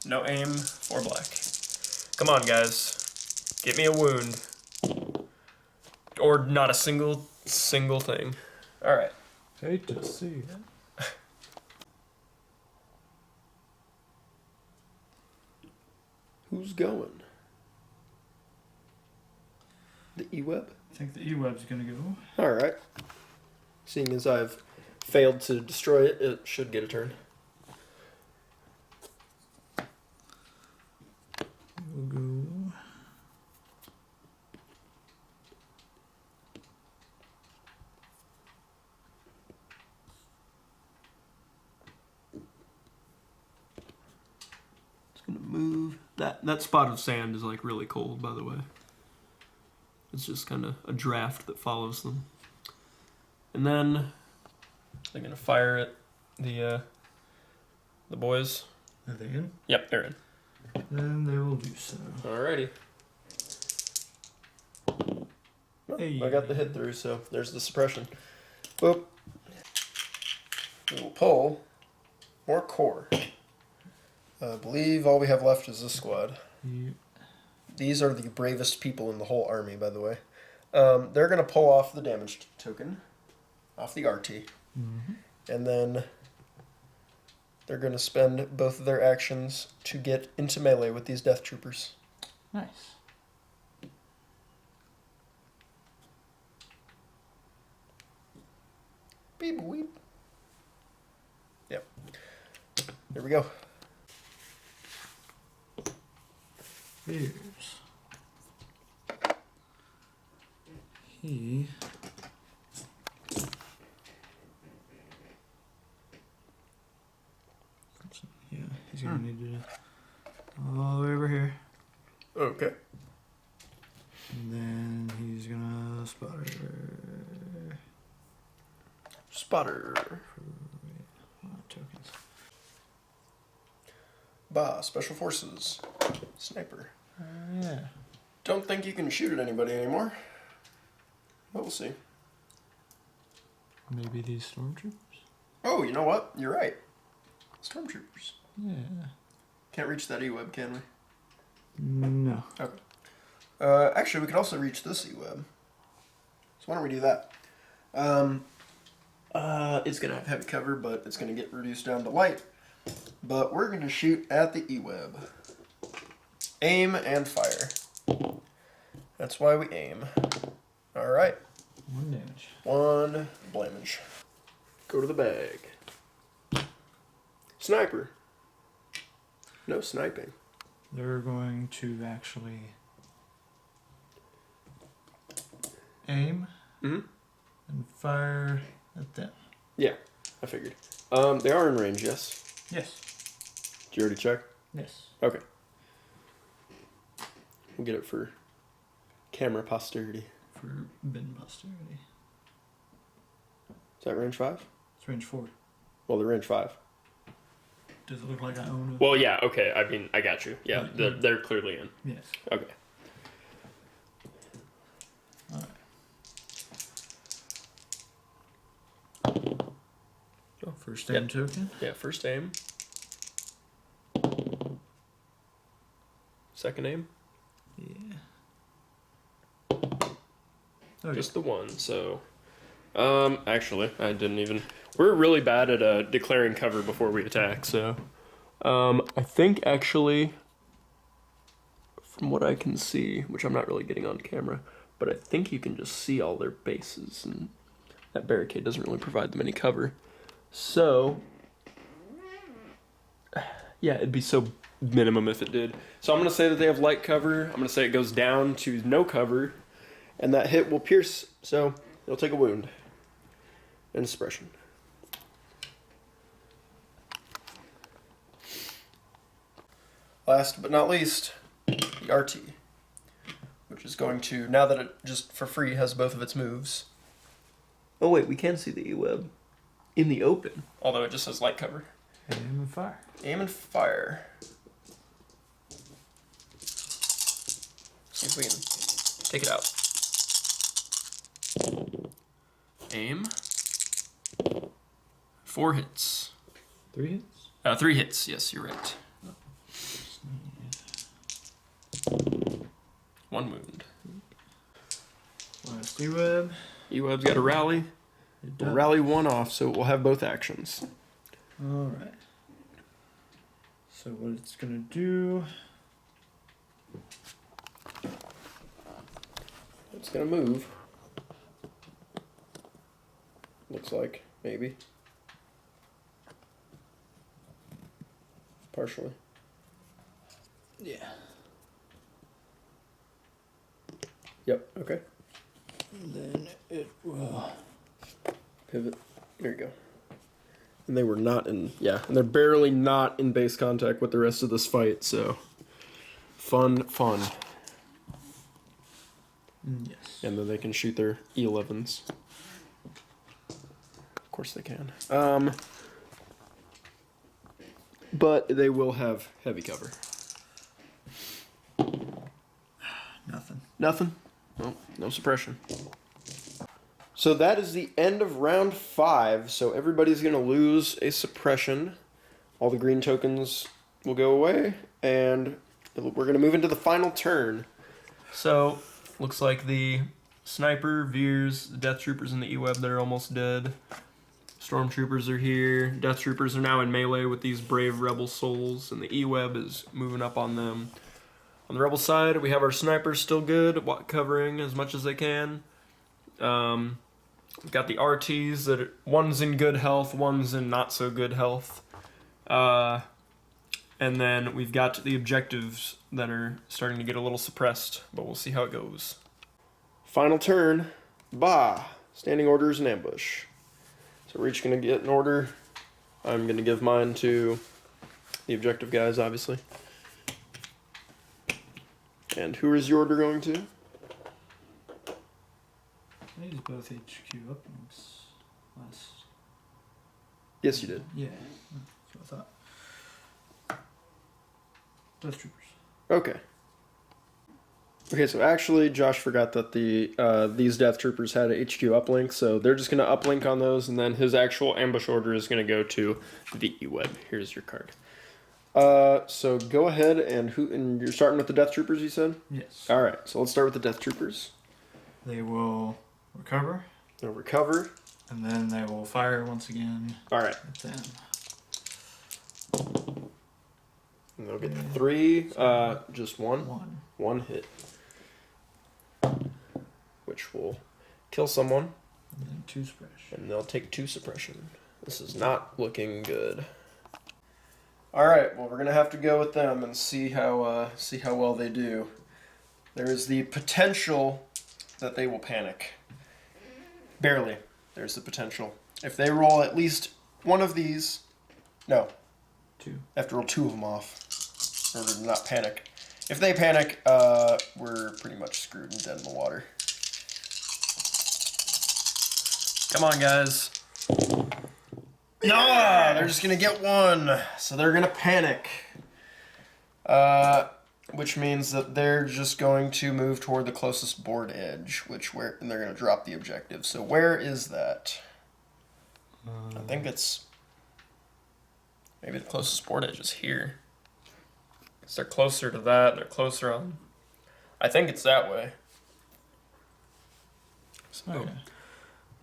No aim for black. Come on, guys. Get me a wound. Or not a single thing. Alright.
Hate to see it.
Who's going? The E-web?
I think the E-web's gonna go.
Alright. Seeing as I've failed to destroy it, it should get a turn.
We'll go.
It's gonna move. That spot of sand is like really cold, by the way. It's just kind of a draft that follows them. And then they're gonna fire at the boys.
Are they in?
Yep, they're in.
Then they will do so.
Alrighty.
Hey.
I got the hit through, so there's the suppression. Boop. We will pull more core. I believe all we have left is this squad.
Yep.
These are the bravest people in the whole army, by the way. They're going to pull off the damaged token, off the RT.
Mm-hmm.
And then they're going to spend both of their actions to get into melee with these death troopers.
Nice.
Beep weep. Yep. There we go.
Veers. He. Yeah, he's gonna need to all the way over here.
Okay.
And then he's gonna spotter.
Spotter.
Tokens.
Bah, Special Forces. Sniper.
Yeah.
Don't think you can shoot at anybody anymore. But we'll see.
Maybe these stormtroopers?
Oh, you know what? You're right. Stormtroopers.
Yeah.
Can't reach that E-web, can we?
No.
Okay. Actually, we could also reach this E-web. So why don't we do that? It's going to have heavy cover, but it's going to get reduced down to light. But we're going to shoot at the E-web. Aim and fire. That's why we aim. Alright.
1 damage.
1 blamage. Go to the bag. Sniper. No sniping.
They're going to actually aim
Mm-hmm.
and fire at them.
Yeah, I figured. They are in range, yes.
Yes.
Did you already check?
Yes.
Okay. We'll get it for camera posterity.
For bin posterity.
Is that range 5?
It's range 4.
Well, they're range 5.
Does it look like I own it?
Well, yeah, okay. I mean, I got you. Yeah,
Right.
they're clearly in.
Yes.
Okay.
Alright.
Oh,
First aim token.
Yeah, first aim. Second aim.
Yeah. Okay.
Just the one, so... actually, I didn't even... We're really bad at declaring cover before we attack, so... I think, actually, from what I can see, which I'm not really getting on camera, but I think you can just see all their bases, and that barricade doesn't really provide them any cover. So, yeah, it'd be so minimum if it did. So I'm going to say that they have light cover. I'm going to say it goes down to no cover, and that hit will pierce, so they'll take a wound and suppression. Last but not least, the RT, which is going to, now that it just for free has both of its moves. Oh wait, we can see the E-web in the open, although it just has light cover.
Aim and fire.
Aim and fire. See if we can take it out. Aim. 4 hits.
3 hits?
3 hits, yes, you're right. 1 wound.
Last E-web.
E-web's got a rally. We'll rally 1 off, so we'll have both actions.
Alright. So what it's gonna do...
It's gonna move. Looks like, maybe. Partially.
Yeah.
Yep, okay.
Then it will...
Pivot. There you go. And they were not in, yeah, and they're barely not in base contact with the rest of this fight, so fun.
Yes.
And then they can shoot their E11s. Of course they can. But they will have heavy cover.
Nothing.
Nothing? Well, no suppression. So that is the end of round 5. So everybody's going to lose a suppression. All the green tokens will go away. And we're going to move into the final turn. So, looks like the sniper, Veers, the death troopers, and the E-web, they're almost dead. Stormtroopers are here. Death troopers are now in melee with these brave rebel souls. And the E-web is moving up on them. On the rebel side, we have our snipers still good, covering as much as they can. We've got the RTs that are, one's in good health, one's in not so good health. And then we've got the objectives that are starting to get a little suppressed, but we'll see how it goes. Final turn. Bah! Standing orders and ambush. So we're each going to get an order. I'm going to give mine to the objective guys, obviously. And who is your order going to?
I used both HQ uplinks last.
Yes, you did.
Yeah, that's what I thought. Death troopers.
Okay. Okay, so actually, Josh forgot that these death troopers had a HQ uplink, so they're just going to uplink on those, and then his actual ambush order is going to go to the E-web. Here's your card. So go ahead and you're starting with the death troopers, you said?
Yes.
All right, so let's start with the death troopers.
They will recover,
They'll recover.
and then they will fire once again
All right,
at them.
and they'll get 3, just one. One hit. Which will kill someone.
And then 2 suppression.
And they'll take 2 suppression. This is not looking good. Alright, well we're gonna have to go with them and see how well they do. There is the potential that they will panic. Barely. There's the potential. If they roll at least one of these, no.
2.
They have to roll 2 of them off in order to not panic. If they panic, we're pretty much screwed and dead in the water. Come on, guys. No, they're just gonna get 1, so they're gonna panic. Which means that they're just going to move toward the closest board edge, and they're gonna drop the objective. So where is that? I think it's maybe the closest board edge is here. Because they're closer to that. They're closer on. I think it's that way. So.
Okay.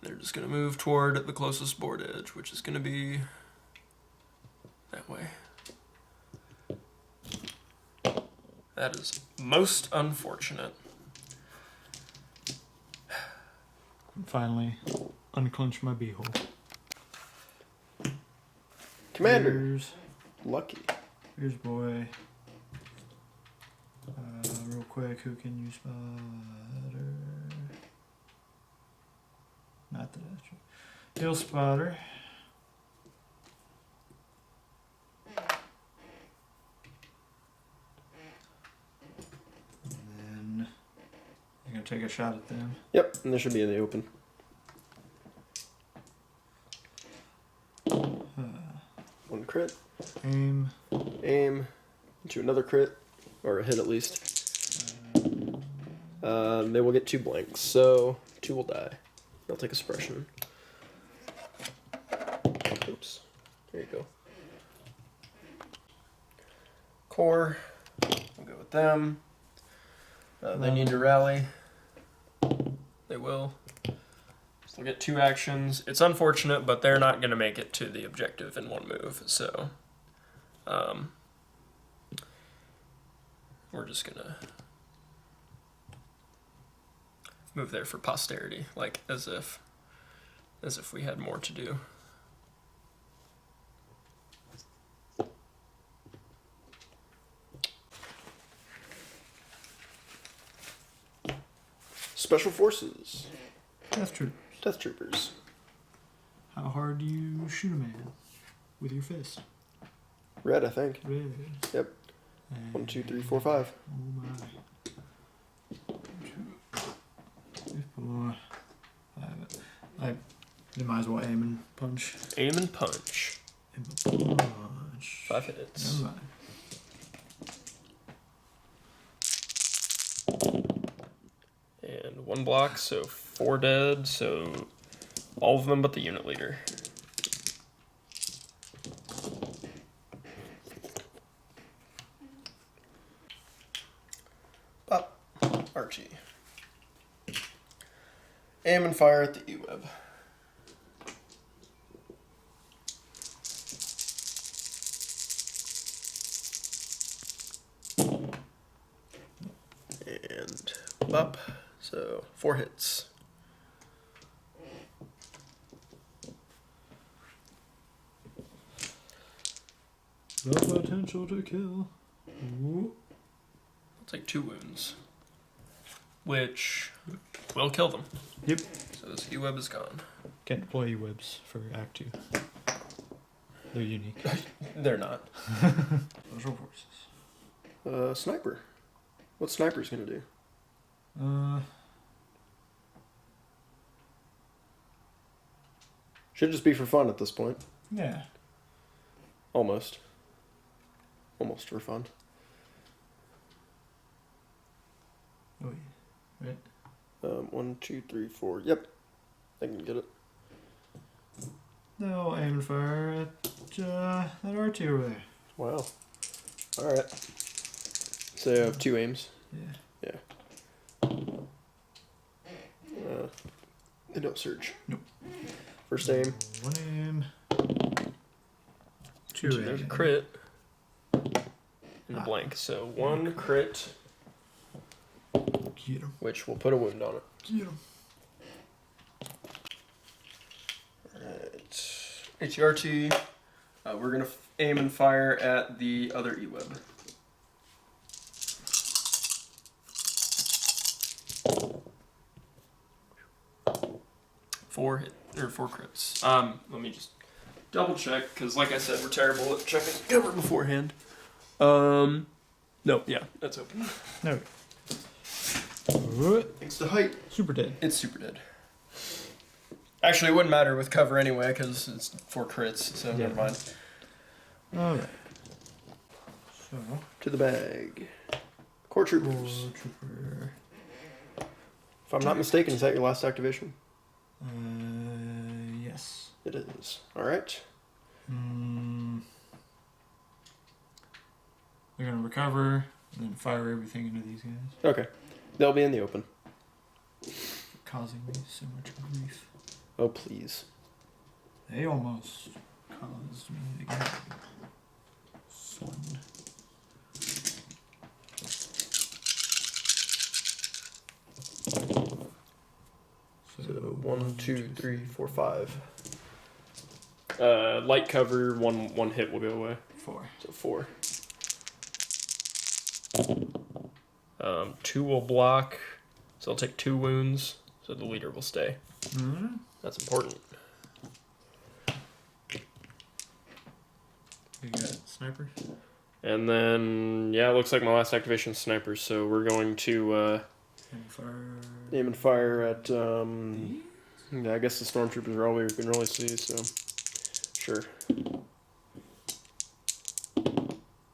They're just going to move toward the closest board edge, which is going to be that way. That is most unfortunate.
And finally, unclench my beehole.
Commander.
Here's,
Lucky.
here's boy. Real quick, who can you spotter? Not that extra. Hill spotter. And then you're gonna take a shot at them.
Yep, and they should be in the open. One crit.
Aim.
Aim into another crit, or a hit at least. They will get 2 blanks, so 2 will die. They'll take a suppression. Oops. There you go. Core. We'll go with them. They need to rally.
They will. So they'll get 2 actions. It's unfortunate, but they're not going to make it to the objective in 1 move. So, we're just going to move there for posterity, like as if we had more to do.
Special Forces.
Death troop.
Death Troopers.
How hard do you shoot a man with your fist?
Red, I think.
Red.
Yep.
And
1, 2, 3, 4, 5.
Oh my. 2, 3, 4, 5. You might as well aim and punch.
Aim and punch.
Aim and punch.
5 hits.
Never mind.
And 1 block, so 4 dead, so all of them but the unit leader.
Up. Archie. Aim and fire at the E-web. And up. So 4 hits.
The potential to kill. Ooh.
I'll take 2 wounds, which will kill them.
Yep.
So this E-web is gone.
Can't deploy E-webs for Act 2. They're unique.
They're not.
Special forces.
Sniper. What's Sniper's gonna do? Should just be for fun at this point.
Yeah.
Almost. Almost for fun.
Oh yeah. Right.
1, 2, 3, 4. Yep. I can get it.
They'll aim and fire at that R2 over there.
Wow. Alright. So you have 2 aims.
Yeah.
They don't surge.
Nope.
First aim.
1 aim. 2 aim.
There's a crit. And a blank. So 1 crit,
Get him.
which will put a wound on it.
Get him.
Alright. ATRT. We're going to aim and fire at the other E-web.
Four crits. Let me just double check, because like I said, we're terrible at checking cover beforehand. No, yeah, that's open.
No.
Thanks to height.
Super dead.
It's super dead. Actually, it wouldn't matter with cover anyway, because it's 4 crits, so
Yeah.
never mind.
Alright. So,
To the bag. Core Troopers.
Core Trooper.
If I'm not mistaken, is that your last activation?
Yes.
It is. Alright.
They're gonna recover and then fire everything into these guys,
Okay. They'll be in the open.
causing me so much grief.
Oh, please.
They almost caused me to get one. So
1, 2, 3, 4, 5. Light cover, one hit will go away.
4.
So 4. 2 will block, so I'll take 2 wounds, so the leader will stay.
Mm-hmm.
That's important.
You got sniper?
And then, yeah, it looks like my last activation is sniper, so we're going to aim and fire at, yeah, I guess the stormtroopers are all we can really see, so sure.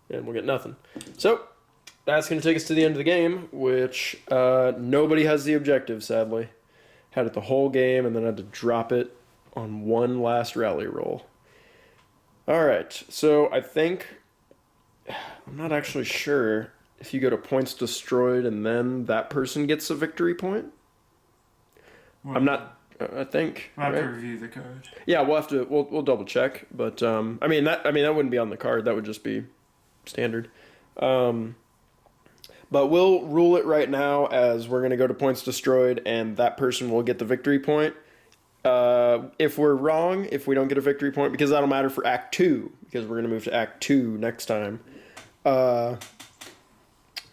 And we'll get nothing. So, that's going to take us to the end of the game, which nobody has the objective, sadly. Had it the whole game and then had to drop it on one last rally roll. Alright, so I think... I'm not actually sure if you go to points destroyed and then that person gets a victory point.
Well,
I'm not... I think...
We'll have to
right?
review the code.
Yeah, we'll have to... We'll double check, but I mean that wouldn't be on the card. That would just be standard. But we'll rule it right now as we're going to go to points destroyed and that person will get the victory point. If we're wrong, if we don't get a victory point, because that'll matter for Act 2, because we're going to move to Act 2 next time.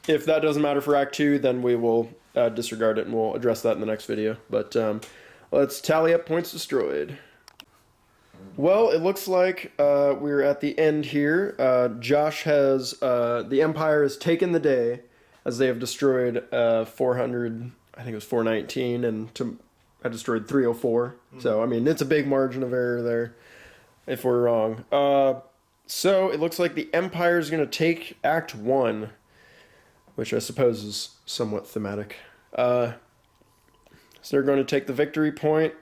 If that doesn't matter for Act 2, then we will disregard it and we'll address that in the next video. But let's tally up points destroyed. Well, it looks like we're at the end here. Josh has, the Empire has taken the day as they have destroyed 400, I think it was 419, and I destroyed 304. So, I mean, it's a big margin of error there if we're wrong. So, it looks like the Empire is going to take Act 1, which I suppose is somewhat thematic. So, they're going to take the victory point,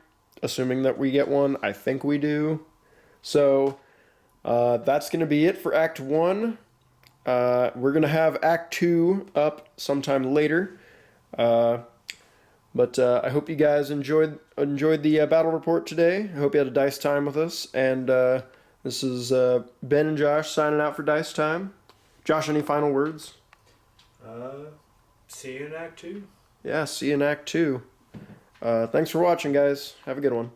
assuming that we get one. I think we do. So, that's going to be it for Act 1. We're going to have Act 2 up sometime later. But I hope you guys enjoyed the battle report today. I hope you had a dice time with us. And this is Ben and Josh signing out for Dice Time. Josh, any final words?
See you in Act 2.
Yeah, see you in Act 2. Thanks for watching, guys. Have a good one.